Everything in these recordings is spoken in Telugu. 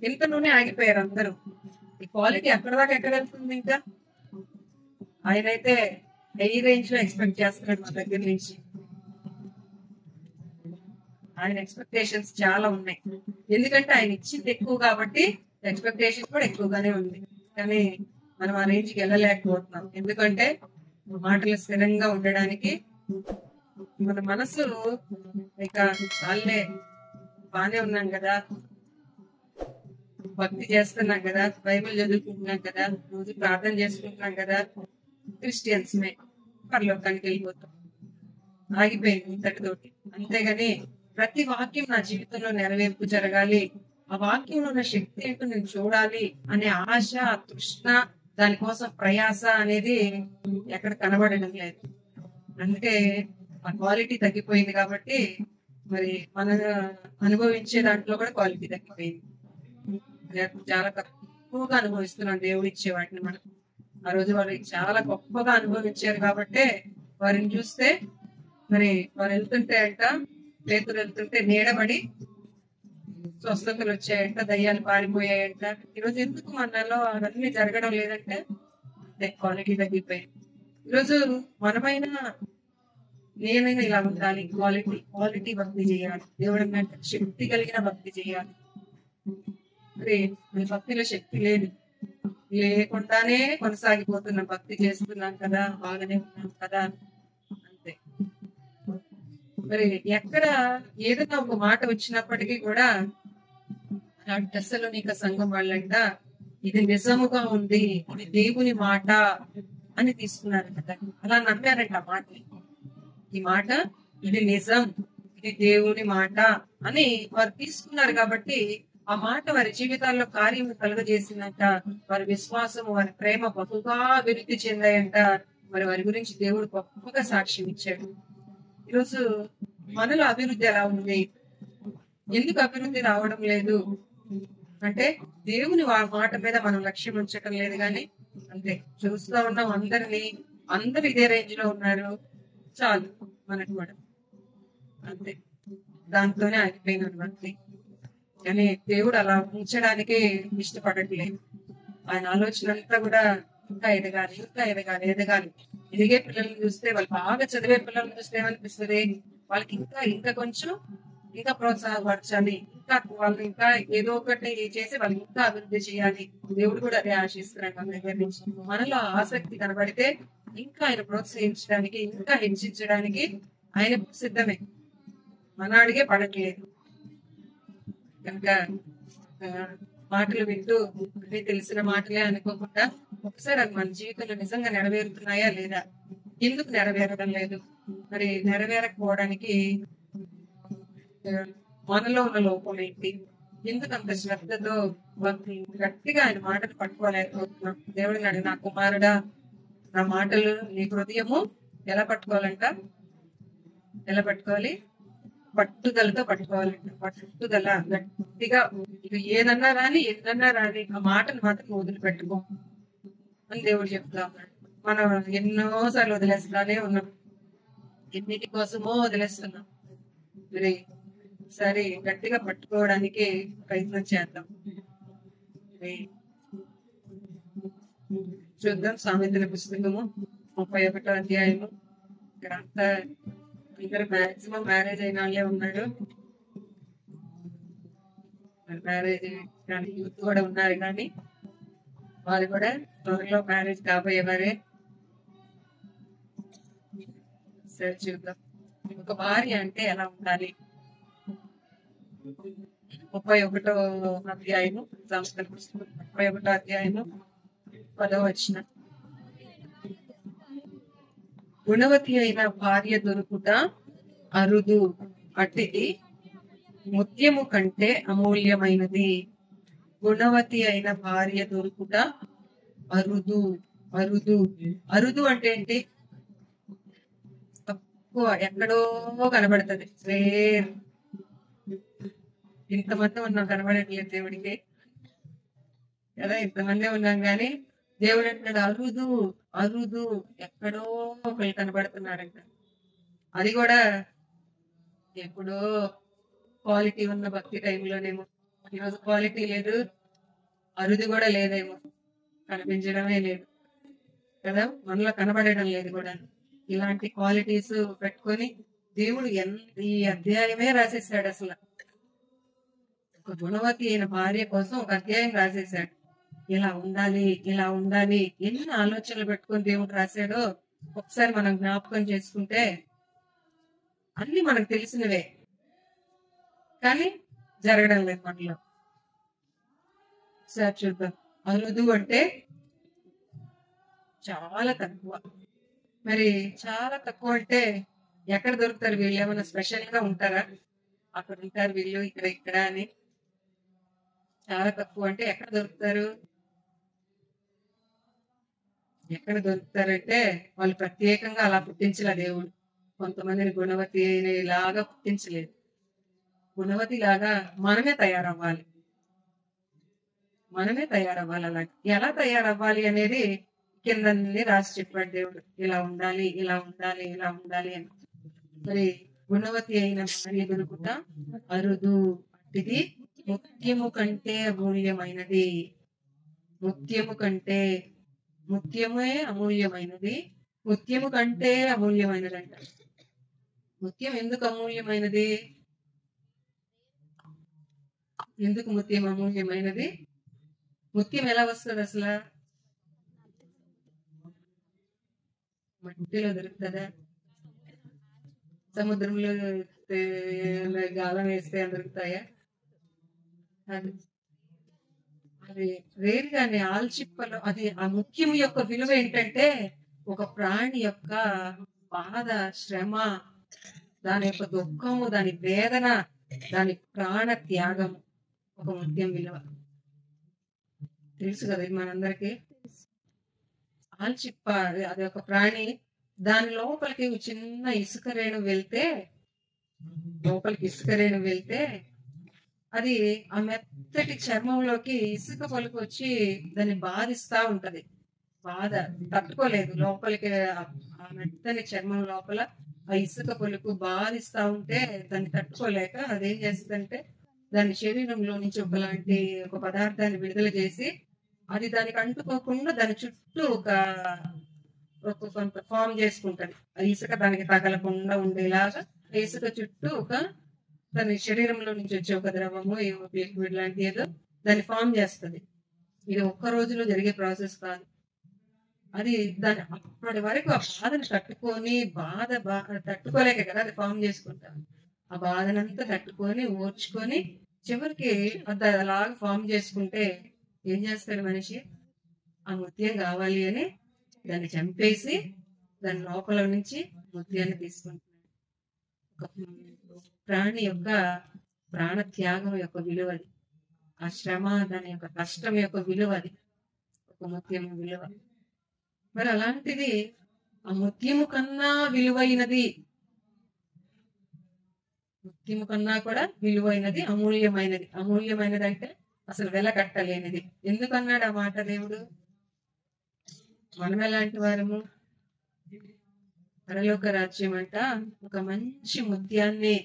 ఇంతలోనే ఆగిపోయారు అందరూ. ఈ క్వాలిటీ అక్కడ దాకా ఎక్కడ వెళ్తుంది ఇంకా? ఆయనైతే హై రేంజ్ లో ఎక్స్పెక్ట్ చేస్తున్నాడు మా దగ్గర నుంచి. ఆయన ఎక్స్పెక్టేషన్స్ చాలా ఉన్నాయి, ఎందుకంటే ఆయన ఇచ్చింది ఎక్కువ కాబట్టి ఎక్స్పెక్టేషన్ కూడా ఎక్కువగానే ఉంది. కానీ మనం ఆ రేంజ్కి వెళ్ళలేకపోతున్నాం, ఎందుకంటే మాటలు స్థిరంగా ఉండడానికి మన మనసు ఇక చాలే, బానే ఉన్నాం కదా, భక్తి చేస్తున్నాం కదా, బైబిల్ చదువుకుంటున్నాం కదా, రోజు ప్రార్థన చేసుకుంటున్నాం కదా, క్రిస్టియన్స్ మే పరలోకానికి వెళ్ళిపోతాం. ఆగిపోయింది ఇంతటితోటి. అంతేగాని ప్రతి వాక్యం నా జీవితంలో నెరవేర్పు జరగాలి, ఆ వాక్యంలో ఉన్న శక్తి ఏంటో నేను చూడాలి అనే ఆశ, తృష్ణ, దానికోసం ప్రయాస అనేది ఎక్కడ కనబడడం లేదు. అందుకే ఆ క్వాలిటీ తగ్గిపోయింది కాబట్టి మరి మన అనుభవించే దాంట్లో కూడా క్వాలిటీ తగ్గిపోయింది. చాలా తక్కువగా అనుభవిస్తున్నాం దేవుడు ఇచ్చే వాటిని. మనం ఆ రోజు వాళ్ళు చాలా గొప్పగా అనుభవించారు కాబట్టి వారిని చూస్తే మరి వారు వెళ్తుంటే అంట, పేతురు వెళ్తుంటే నీడబడి స్వస్థతలు వచ్చాయంట, దయ్యాలు పారిపోయాయంట. ఈరోజు ఎందుకు మనలో అవన్నీ జరగడం లేదంటే క్వాలిటీ తగ్గిపోయింది. ఈరోజు మనమైనా నేనైనా ఇలా ఉండాలి, క్వాలిటీ భక్తి చేయాలి, దేవుడి మీద శక్తి కలిగిన భక్తి చేయాలి. మరి భక్తిలో శక్తి లేకుండానే కొనసాగిపోతున్నాం, భక్తి చేస్తున్నాం కదా, బాగానే ఉన్నాం కదా, అంతే. మరి ఎక్కడ ఏదైనా ఒక మాట వచ్చినప్పటికీ కూడా తెస్సలోనిక సంఘం వాళ్ళంట ఇది నిజముగా ఉంది, ఇది దేవుని మాట అని తీసుకున్నారు కదా, అలా నమ్మారంట ఆ మాట. ఈ మాట ఇది నిజం, ఇది దేవుని మాట అని వారు తీసుకున్నారు కాబట్టి ఆ మాట వారి జీవితాల్లో కార్యం కలుగజేసిందంట. వారి విశ్వాసం, వారి ప్రేమ బహుగా అభివృద్ధి చెందాయంట. మరి వారి గురించి దేవుడు గొప్పగా సాక్ష్యం ఇచ్చాడు. ఈరోజు మనలో అభివృద్ధి ఎలా ఉంది? ఎందుకు అభివృద్ధి రావడం లేదు అంటే దేవుని మాట మీద మనం లక్ష్యం ఉంచటం లేదు. కానీ అంతే చూస్తూ ఉన్నాం అందరు ఇదే రేంజ్ లో ఉన్నారు, చాలు మనకు కూడా అంతే, దాంతోనే ఆగిపోయినాను భక్తి. కానీ దేవుడు అలా ఉంచడానికి ఇష్టపడట్లేదు. ఆయన ఆలోచన అంతా కూడా ఇంకా ఎదగాలి, ఇంకా ఎదగాలి, ఎదగాలి. ఎదిగే పిల్లల్ని చూస్తే, వాళ్ళు బాగా చదివే పిల్లల్ని చూస్తే ఏమనిపిస్తుంది, వాళ్ళకి ఇంకా కొంచెం ఇంకా ప్రోత్సాహపరచాలి, ఇంకా వాళ్ళు ఇంకా ఏదో ఒకటి చేసి వాళ్ళు ఇంకా అభివృద్ధి చేయాలి. దేవుడు కూడా అదే ఆశిస్తున్నాడు మన దగ్గర నుంచి. మనలో ఆసక్తి కనబడితే ఇంకా ఆయన ప్రోత్సహించడానికి, ఇంకా హెచ్చించడానికి ఆయన సిద్ధమే. మన అడిగే పడట్లేదు కనుక మాటలు వింటూ తెలిసిన మాటలే అనుకోకుండా ఒకసారి అది మన జీవితంలో నిజంగా నెరవేరుతున్నాయా లేదా, ఎందుకు నెరవేరడం లేదు, మరి నెరవేరకపోవడానికి మనలో ఉన్న లోపం ఏంటి, ఎందుకు అంత శ్రద్ధతో గట్టిగా ఆయన మాటలు పట్టుకోలేకపోతున్నాం. దేవుడిని అడిగి, నా కుమారుడా, నా మాటలు నీ హృదయము ఎలా పట్టుకోవాలంట, ఎలా పట్టుకోవాలి, పట్టుదలతో పట్టుకోవాలంట. పట్టుదల గట్టిగా, ఇక ఏదన్నా రాని ఎన్నన్నా రాని ఆ మాటను మాత్రం వదిలిపెట్టుకో అని దేవుడు చెప్తా ఉన్నాడు. మనం ఎన్నోసార్లు వదిలేస్తానే ఉన్నాం, ఎన్నిటి కోసమో వదిలేస్తున్నాం. మరి సరే గట్టిగా పట్టుకోవడానికి ప్రయత్నం చేద్దాం. చూద్దాం సామెతల పుస్తకము 31వ అధ్యాయము. ఇక్కడంతా అందరు మాక్సిమం మ్యారేజ్ అయిన వాళ్ళే ఉన్నాడు, మ్యారేజ్ కానీ యూత్ కూడా ఉన్నారు, కానీ వాళ్ళు కూడా త్వరలో మ్యారేజ్ కాబోయేవారే. సరే చూద్దాం, ఒక భార్య అంటే ఎలా ఉండాలి. 31వ అధ్యాయము సామెతల పుస్తకం 31వ అధ్యాయము 10వ వచనం. గుణవతి అయిన భార్య దొరుకుట అరుదు, అట్టిది ముత్యము కంటే అమూల్యమైనది. గుణవతి అయిన భార్య దొరుకుట అరుదు. అరుదు అంటే ఏంటి? తక్కువ, ఎక్కడో కనబడుతుంది, రేర్. ఇంతమంది ఉన్నాం, కనబడట్లేదు దేవుడికి కదా, ఇంతమంది ఉన్నాం కానీ దేవుడు అంటాడు అరుదు, ఎక్కడో ఒకళ్ళు కనబడుతున్నారంట. అది కూడా ఎప్పుడో క్వాలిటీ ఉన్న భక్తి టైంలోనేమో, ఈరోజు క్వాలిటీ లేదు, అరుది కూడా లేదేమో, కనిపించడమే లేదు కదా, మనలో కనబడడం లేదు కూడా. ఇలాంటి క్వాలిటీస్ పెట్టుకొని దేవుడు ఈ అధ్యాయమే రాసేసాడు. అసలు ఒక గుణవతి అయిన భార్య కోసం ఒక అధ్యాయం రాసేసాడు. ఇలా ఉండాలి, ఇలా ఉండాలి, ఎన్ని ఆలోచనలు పెట్టుకొని దేవుడు రాశాడో ఒకసారి మనం జ్ఞాపకం చేసుకుంటే అన్ని మనకు తెలిసినవే, కానీ జరగడం లేదు మనలో. ఒకసారి చూద్దాం. అరుదు అంటే చాలా తక్కువ. మరి చాలా తక్కువ అంటే ఎక్కడ దొరుకుతారు వీళ్ళు? ఏమైనా స్పెషల్ గా ఉంటారా? అక్కడ ఉంటారు వీళ్ళు, ఇక్కడ ఇక్కడ అని. చాలా తక్కువ అంటే ఎక్కడ దొరుకుతారు? ఎక్కడ దొరుకుతారంటే వాళ్ళు ప్రత్యేకంగా అలా పుట్టించలే దేవుడు. కొంతమందిని గుణవతి లాగా పుట్టించలేదు. గుణవతి లాగా మనమే తయారవ్వాలి. మనమే తయారవ్వాలి. అలా ఎలా తయారవ్వాలి అనేది కింద రాసి చెప్పాడు దేవుడు. ఇలా ఉండాలి, ఇలా ఉండాలి, ఇలా ఉండాలి అని. మరి గుణవతి అయిన భార్య దొరుకుట అరుదు. ఇది ముత్యము కంటే అమూల్యమైనది. ముత్యము కంటే, ముత్యమే అమూల్యమైనది, ముత్యము కంటే అమూల్యమైనది అంట. ముత్యం ఎందుకు అమూల్యమైనది? ఎందుకు ముత్యం అమూల్యమైనది? ముత్యం ఎలా వస్తుంది అసలు? మట్టిలో దొరుకుతుందా? సముద్రంలో గాలం వేస్తే దొరుకుతాయా? అది వేరుగానే ఆల్చిప్పలో. అది ఆ ముత్యం యొక్క విలువ ఏంటంటే ఒక ప్రాణి యొక్క బాధ, శ్రమ, దాని యొక్క దుఃఖము, దాని వేదన, దాని ప్రాణ త్యాగం ఒక ముత్యం విలువ. తెలుసు కదా ఇది మనందరికి. ఆల్చిప్ప అది ఒక ప్రాణి. దాని లోపలికి చిన్న ఇసుక రేణు వెళ్తే, లోపలికి ఇసుక రేణు వెళ్తే అది ఆ మెత్తటి చర్మంలోకి ఇసుక పలుకు వచ్చి దాన్ని బాధిస్తా ఉంటది. బాధ తట్టుకోలేదు. లోపలికి ఆ మెత్తని చర్మం లోపల ఆ ఇసుక పలుకు బాధిస్తా ఉంటే దాన్ని తట్టుకోలేక అదేం చేస్తుందంటే దాని శరీరంలో నుంచి ఒకలాంటి ఒక పదార్థాన్ని విడుదల చేసి అది దానికి అంటుకోకుండా దాని చుట్టూ ఒక కొంత ఫామ్ చేసుకుంటది. ఆ ఇసుక దానికి తగలకుండా ఉండేలాగా ఇసుక చుట్టూ ఒక దాని శరీరంలో నుంచి వచ్చే ఒక ద్రవము, లిక్విడ్ లాంటి ఏదో దాన్ని ఫామ్ చేస్తుంది. ఇది ఒక్క రోజులో జరిగే ప్రాసెస్ కాదు. అది దాని అప్పటి వరకు ఆ బాధను తట్టుకొని తట్టుకోలేక కదా అది ఫామ్ చేసుకుంటాం. ఆ బాధనంతా తట్టుకొని ఓర్చుకొని చివరికి అది అలాగా ఫామ్ చేసుకుంటే ఏం చేస్తాడు మనిషి? ఆ ముత్యం కావాలి అని దాన్ని చంపేసి దాని లోపల నుంచి ముత్యాన్ని తీసుకుంటున్నాడు. ప్రాణి యొక్క ప్రాణ త్యాగం యొక్క విలువది, ఆ శ్రమ, దాని యొక్క కష్టం యొక్క విలువది ఒక ముత్యం విలువ. మరి అలాంటిది ఆ ముత్యము కన్నా విలువైనది, ముత్యము కన్నా కూడా విలువైనది, అమూల్యమైనది. అమూల్యమైనది అంటే అసలు వెల కట్టలేనిది. ఎందుకన్నాడు ఆ మాట దేవుడు? మనం ఎలాంటి వారము? పరలోక రాజ్యం అంట ఒక మంచి ముత్యాన్ని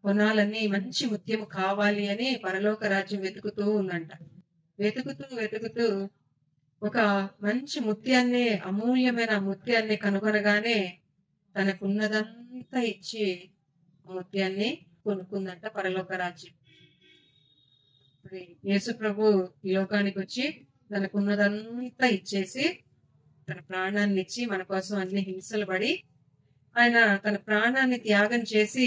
కొనాలని, మంచి ముత్యము కావాలి అని పరలోక రాజ్యం వెతుకుతూ ఉందంట. వెతుకుతూ వెతుకుతూ ఒక మంచి ముత్యాన్ని, అమూల్యమైన ముత్యాన్ని కనుగొనగానే తనకున్నదంతా ఇచ్చి ముత్యాన్ని కొనుక్కుందంట పరలోక రాజ్యం. యేసు ప్రభు ఈ లోకానికి వచ్చి తనకున్నదంతా ఇచ్చేసి తన ప్రాణాన్ని ఇచ్చి మన కోసం అన్ని హింసలు పడి ఆయన తన ప్రాణాన్ని త్యాగం చేసి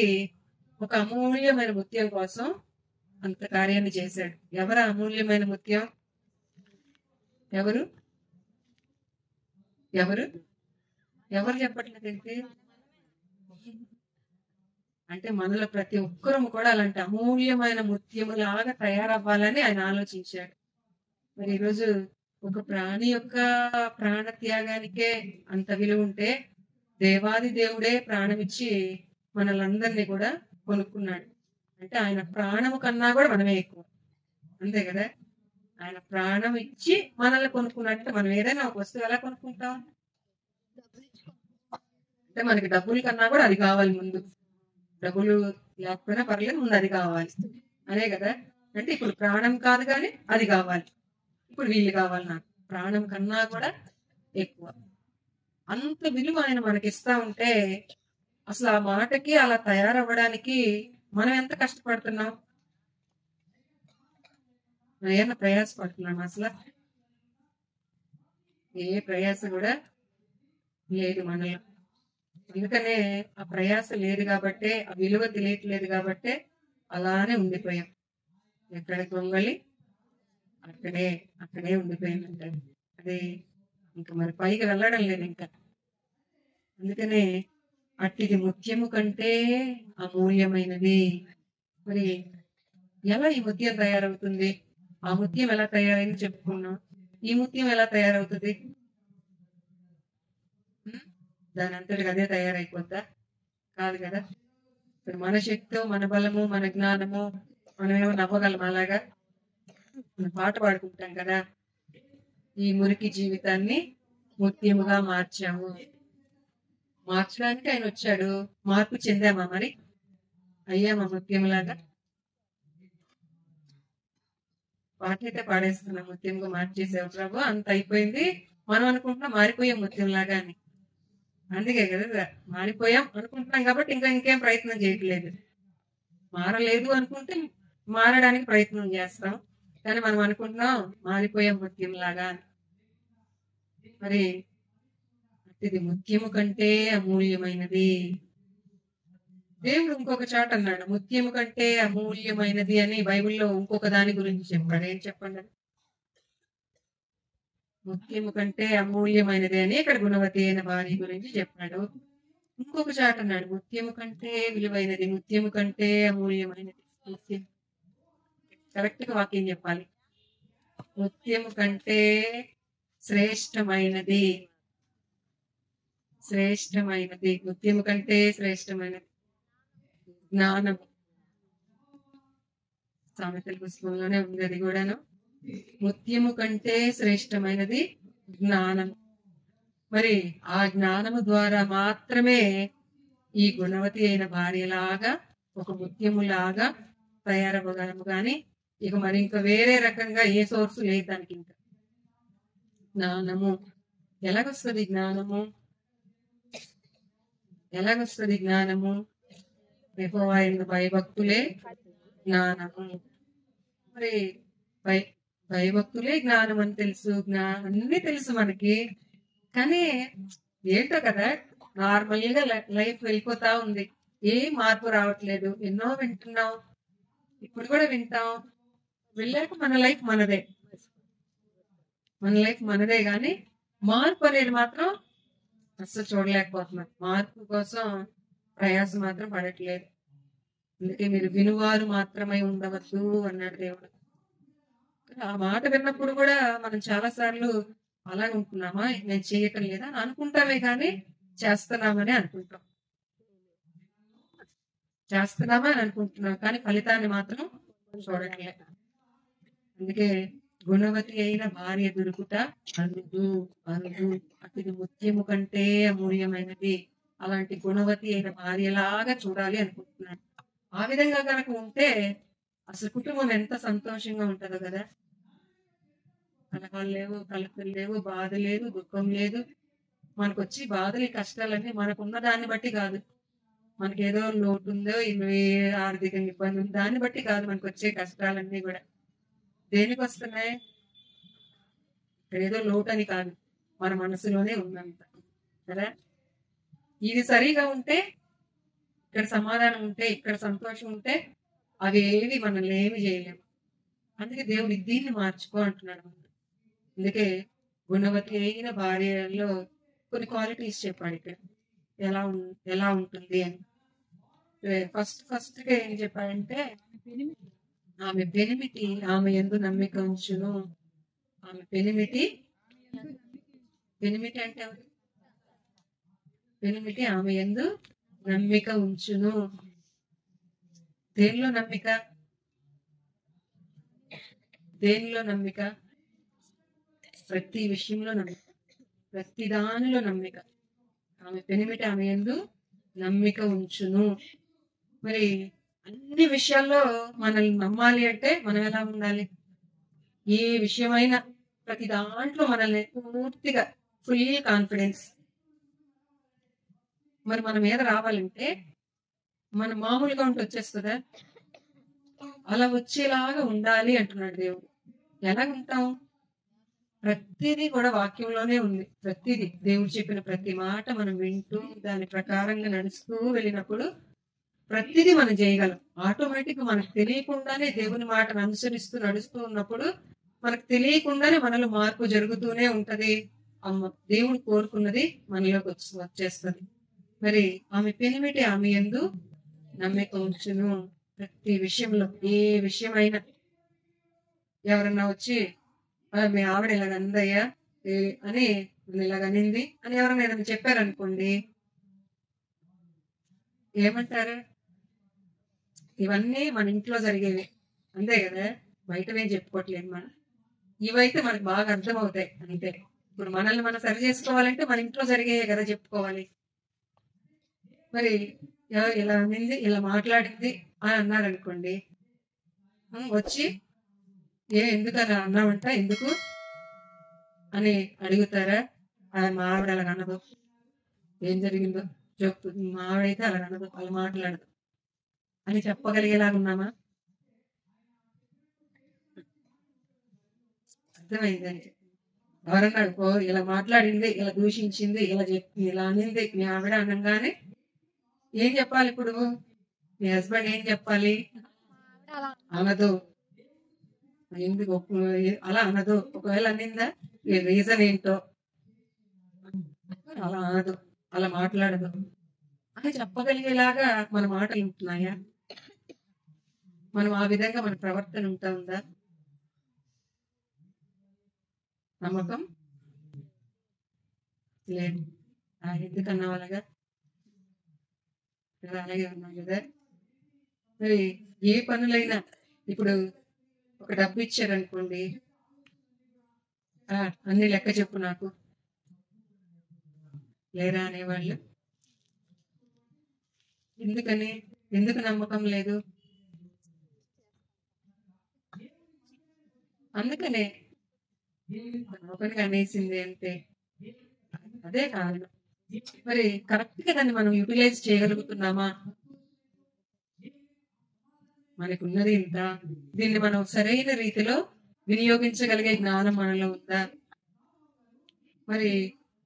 ఒక అమూల్యమైన ముత్యం కోసం అంత కార్యాన్ని చేశాడు. ఎవరు అమూల్యమైన ముత్యం? ఎవరు ఎవరు ఎవరు చెప్పట్లేదంటే అంటే మనలో ప్రతి ఒక్కరూ కూడా అలాంటి అమూల్యమైన ముత్యములాగా తయారవ్వాలని ఆయన ఆలోచించాడు. మరి ఈరోజు ఒక ప్రాణి యొక్క ప్రాణ త్యాగానికే అంత విలువ ఉంటే దేవాది దేవుడే ప్రాణం ఇచ్చి మనలందరినీ కూడా కొనుక్కున్నాడు. అంటే ఆయన ప్రాణము కన్నా కూడా మనమే ఎక్కువ, అంతే కదా. ఆయన ప్రాణం ఇచ్చి మనల్ని కొనుక్కున్నాడంటే మనం ఏదైనా ఒక వస్తువు ఎలా కొనుక్కుంటాం అంటే మనకి డబ్బుల కన్నా కూడా అది కావాలి. ముందు డబ్బులు లేకపోయినా పర్లేదు, ముందు అది కావాలి అనే కదా. అంటే ఇప్పుడు ప్రాణం కాదు కానీ అది కావాలి, ఇప్పుడు వీళ్ళు కావాలి, నాకు ప్రాణం కన్నా కూడా ఎక్కువ. అంత విలువ ఆయన మనకి ఇస్తా ఉంటే అసలు ఆ మాటకి అలా తయారవ్వడానికి మనం ఎంత కష్టపడుతున్నాం? మనం ఏమన్నా ప్రయాస పడుతున్నాం? అసలు ఏ ప్రయాస కూడా లేదు మనలో. అందుకనే ఆ ప్రయాస లేదు కాబట్టే, ఆ విలువ తెలియట్లేదు కాబట్టే అలానే ఉండిపోయాం. ఎక్కడ గొంగలి అక్కడే అక్కడే ఉండిపోయిందంటారు. అదే ఇంకా మరి పైకి వెళ్ళడం లేదు ఇంకా. అందుకనే అట్టిది ముత్యము కంటే అమూల్యమైనది. మరి ఎలా ఈ ముత్యం తయారవుతుంది? ఆ ముత్యం ఎలా తయారైంది చెప్పుకున్నాం. ఈ ముత్యం ఎలా తయారవుతుంది? ఉం? దాని అంతటికి అదే తయారైపోద్దా? కాదు కదా. ఇప్పుడు మన శక్తితో, మన బలము, మన జ్ఞానము మనమేమో నవ్వగలం అలాగా. మనం పాట పాడుకుంటాం కదా, ఈ మురికి జీవితాన్ని ముత్యముగా మార్చాము. మార్చడానికి ఆయన వచ్చాడు. మార్పు చెందామా మరి? అయ్యామా ముత్యంలాగా? పాట అయితే పాడేస్తున్నాం, ముత్యంగా మార్చేసావు ప్రభు, అంత అయిపోయింది. మనం అనుకుంటున్నాం మారిపోయాం ముత్యంలాగా అని. అందుకే కదా మారిపోయాం అనుకుంటున్నాం కాబట్టి ఇంకా ఇంకేం ప్రయత్నం చేయట్లేదు. మారలేదు అనుకుంటే మారడానికి ప్రయత్నం చేస్తాం, కానీ మనం అనుకుంటున్నాం మారిపోయాం ముత్యంలాగా అని. మరి ఇది ముత్యము కంటే అమూల్యమైనది. దేవుడు ఇంకొక చాట అన్నాడు ముత్యము కంటే అమూల్యమైనది అని. బైబిల్లో ఇంకొక దాని గురించి చెప్పాడు. ఏం చెప్పండి? ముత్యము కంటే అమూల్యమైనది అని ఇక్కడ గుణవతి అయిన భార్య గురించి చెప్పాడు. ఇంకొక చాట అన్నాడు ముత్యము కంటే విలువైనది, ముత్యము కంటే అమూల్యమైనది. ముత్యం కరెక్ట్ గా వాక్యం చెప్పాలి. ముత్యము కంటే శ్రేష్టమైనది, శ్రేష్టమైనది, ముత్యము కంటే శ్రేష్టమైనది జ్ఞానము. సామెతల పుస్తకంలోనే ఉంది అది కూడాను. ముత్యము కంటే శ్రేష్టమైనది జ్ఞానం. మరి ఆ జ్ఞానము ద్వారా మాత్రమే ఈ గుణవతి అయిన భార్యలాగా, ఒక ముత్యములాగా తయారవ్వగలము. కానీ ఇక మరి ఇంకా వేరే రకంగా ఏ సోర్స్ లేదు దానికి. ఇంకా జ్ఞానము ఎలాగొస్తుంది? జ్ఞానము ఎలాగొస్తుంది? జ్ఞానము యెహోవా యందు భయభక్తులే జ్ఞానము. మరి భయభక్తులే జ్ఞానం అని తెలుసు, అన్ని తెలుసు మనకి. కానీ ఏంటో కదా, నార్మల్ గా లైఫ్ వెళ్ళిపోతా ఉంది, ఏం మార్పు రావట్లేదు. ఎన్నో వింటున్నాం, ఇప్పుడు కూడా వింటాం. వెళ్ళాక మన లైఫ్ మనదే, మన లైఫ్ మనదే. కానీ మార్పు అనేది మాత్రం అస్సలు చూడలేకపోతున్నాం. మార్పు కోసం ప్రయాసం మాత్రం పడట్లేదు. అందుకే మీరు వినువారు మాత్రమే ఉండవద్దు అన్నాడు దేవుడు. ఆ మాట విన్నప్పుడు కూడా మనం చాలా సార్లు అలా ఉంటున్నామా, నేను చేయటం లేదా అని అనుకుంటామే, కానీ చేస్తున్నామని అనుకుంటాం. చేస్తున్నామా అని అనుకుంటున్నాం, కానీ ఫలితాన్ని మాత్రం చూడట్లేదు. అందుకే గుణవతి అయిన భార్య దొరుకుట అరుదు అరుదు, అతి ముత్యము కంటే అమూల్యమైనది. అలాంటి గుణవతి అయిన భార్యలాగా చూడాలి అనుకుంటున్నాను. ఆ విధంగా కనుక ఉంటే అసలు కుటుంబం ఎంత సంతోషంగా ఉంటుందో కదా. కలహాలు లేవు, కలతలు లేవు, బాధ లేదు, దుఃఖం లేదు. మనకు వచ్చి బాధలు కష్టాలన్నీ మనకున్న దాన్ని బట్టి కాదు, మనకేదో లోటు ఉందో ఆర్థికంగా ఇబ్బంది ఉంది దాన్ని బట్టి కాదు. మనకు వచ్చే కష్టాలన్నీ కూడా దేనికి వస్తున్నాయి? ఇక్కడ ఏదో లోటు అని కాదు, మన మనసులోనే ఉందంత కదా. ఇది సరిగా ఉంటే, ఇక్కడ సమాధానం ఉంటే, ఇక్కడ సంతోషం ఉంటే, అవి ఏవి మనల్ని ఏమి చేయలేము. అందుకే దేవుడు దీన్ని మార్చుకో అంటున్నాడు. అందుకే గుణవతి అయిన భార్యలో కొన్ని క్వాలిటీస్ చెప్పాడు ఇక్కడ, ఎలా ఉంటుంది అని. ఫస్ట్ గా ఏం చెప్పాడంటే, ఆమె పెనిమిటి ఆమె యందు నమ్మిక ఉంచును. ఆమె పెనిమిటి అంటే ఎవరు? పెనిమిటి ఆమె యందు నమ్మిక ఉంచును. దేనిలో నమ్మిక? దేనిలో నమ్మిక? ప్రతి విషయంలో నమ్మిక, ప్రతి దానిలో నమ్మిక. ఆమె పెనిమిటి ఆమె యందు నమ్మిక ఉంచును. మరి అన్ని విషయాల్లో మనల్ని నమ్మాలి అంటే మనం ఎలా ఉండాలి? ఏ విషయమైనా ప్రతి దాంట్లో మనల్ని పూర్తిగా ఫుల్ కాన్ఫిడెన్స్ మరి మన మీద రావాలంటే మన మామూలుగా ఉంటే వచ్చేస్తుందా? అలా వచ్చేలాగా ఉండాలి అంటున్నాడు దేవుడు. ఎలా ఉంటాం? ప్రతిదీ కూడా వాక్యంలోనే ఉంది. ప్రతిదీ దేవుడు చెప్పిన ప్రతి మాట మనం వింటూ దాని ప్రకారంగా నడుస్తూ వెళ్ళినప్పుడు ప్రతిదీ మనం చేయగలం. ఆటోమేటిక్ మనకు తెలియకుండానే దేవుని మాటను అనుసరిస్తూ నడుస్తూ ఉన్నప్పుడు మనకు తెలియకుండానే మనలో మార్పు జరుగుతూనే ఉంటది. దేవుడు కోరుకున్నది మనలోకి వచ్చేస్తుంది. మరి ఆమె పెనిమిటి ఆమె యందు నమ్మిక ఉంచును. ప్రతి విషయంలో ఏ విషయమైనా ఎవరన్నా వచ్చి మీ ఆవిడ ఇలాగ అందయ్యా అని ఇలాగ అనింది అని ఎవరైనా ఏదైనా చెప్పారనుకోండి, ఏమంటారు? ఇవన్నీ మన ఇంట్లో జరిగేవి, అంతే కదా, బయటవేం చెప్పుకోవట్లేదు మనం. ఇవైతే మనకు బాగా అర్థం అవుతాయి అంతే. ఇప్పుడు మనల్ని మనం సరి చేసుకోవాలంటే మన ఇంట్లో జరిగేవే కదా చెప్పుకోవాలి. మరి ఇలా అనింది, ఇలా మాట్లాడింది అని అన్నారనుకోండి, వచ్చి ఎందుకు అలా అన్నావంట, ఎందుకు అని అడుగుతారా? మా ఆవిడ అలా అనదు, ఏం జరిగిందో చెప్పు, మా ఆవిడైతే అలా అనదు, అలా మాట్లాడదు అని చెప్పగలిగేలాగా ఉన్నామా? అర్థమైందని ఎవరన్నాడు ఇలా మాట్లాడింది, ఇలా దూషించింది, ఇలా చెప్పింది, ఇలా అనింది మీ ఆవిడ అనగానే ఏం చెప్పాలి? ఇప్పుడు మీ హస్బెండ్ ఏం చెప్పాలి? అనదు. ఎందుకు అలా అనదు? ఒకవేళ అనిందా, రీజన్ ఏంటో అలా అనదు, అలా మాట్లాడదు అని చెప్పగలిగేలాగా మన మాటలు ఉంటున్నాయా? మనం ఆ విధంగా మన ప్రవర్తన ఉందా? నమ్మకం లేదు. ఎందుకన్నా అలాగా? అలాగే ఉన్నాం కదా. మరి ఏ పనులైనా ఇప్పుడు ఒక డబ్బు ఇచ్చారనుకోండి, అన్ని లెక్క చెప్పు నాకు లేరా అనేవాళ్ళు. ఎందుకు నమ్మకం లేదు? అందుకనే నమ్మకానికి అనేసింది అంటే అదే కారణం. మరి కరెక్ట్ గా దాన్ని మనం యూటిలైజ్ చేయగలుగుతున్నామా? మనకున్నది ఇంత, దీన్ని మనం సరైన రీతిలో వినియోగించగలిగే జ్ఞానం మనలో ఉందా? మరి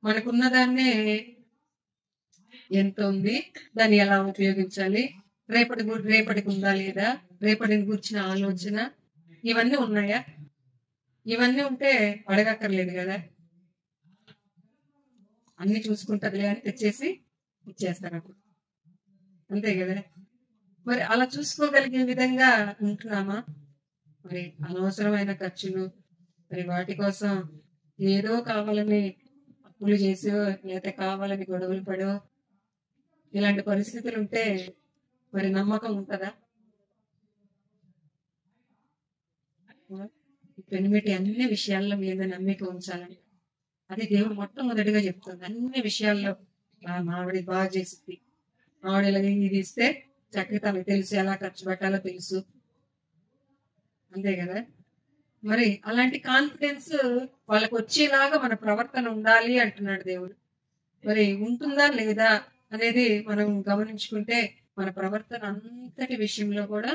మనకున్న దాన్నే ఎంత ఉంది, దాన్ని ఎలా ఉపయోగించాలి, రేపటికి ఉందా లేదా, రేపటిని గురించిన ఆలోచన ఇవన్నీ ఉన్నాయా? ఇవన్నీ ఉంటే అడగక్కర్లేదు కదా, అన్ని చూసుకుంటదిలే అని తెచ్చేసి ఇచ్చేస్తారు అప్పుడు, అంతే కదా. మరి అలా చూసుకోగలిగే విధంగా ఉంటున్నామా? మరి అనవసరమైన ఖర్చులు, మరి వాటి కోసం ఏదో కావాలని అప్పులు చేసో లేకపోతే కావాలని గొడవలు పడో ఇలాంటి పరిస్థితులు ఉంటే మరి నమ్మకం ఉంటుందా? పెనిమిటి అన్ని విషయాల్లో మీద నమ్మిక ఉంచాలని అది దేవుడు మొట్టమొదటిగా చెప్తుంది. అన్ని విషయాల్లో మావిడి బాగా చేసింది, మావిడ ఇలా ఇది ఇస్తే చక్కగా తనకు తెలుసు, ఎలా ఖర్చు పెట్టాలో తెలుసు, అంతే కదా. మరి అలాంటి కాన్ఫిడెన్స్ వాళ్ళకి వచ్చేలాగా మన ప్రవర్తన ఉండాలి అంటున్నాడు దేవుడు. మరి ఉంటుందా లేదా అనేది మనం గమనించుకుంటే మన ప్రవర్తన అంతటి విషయంలో కూడా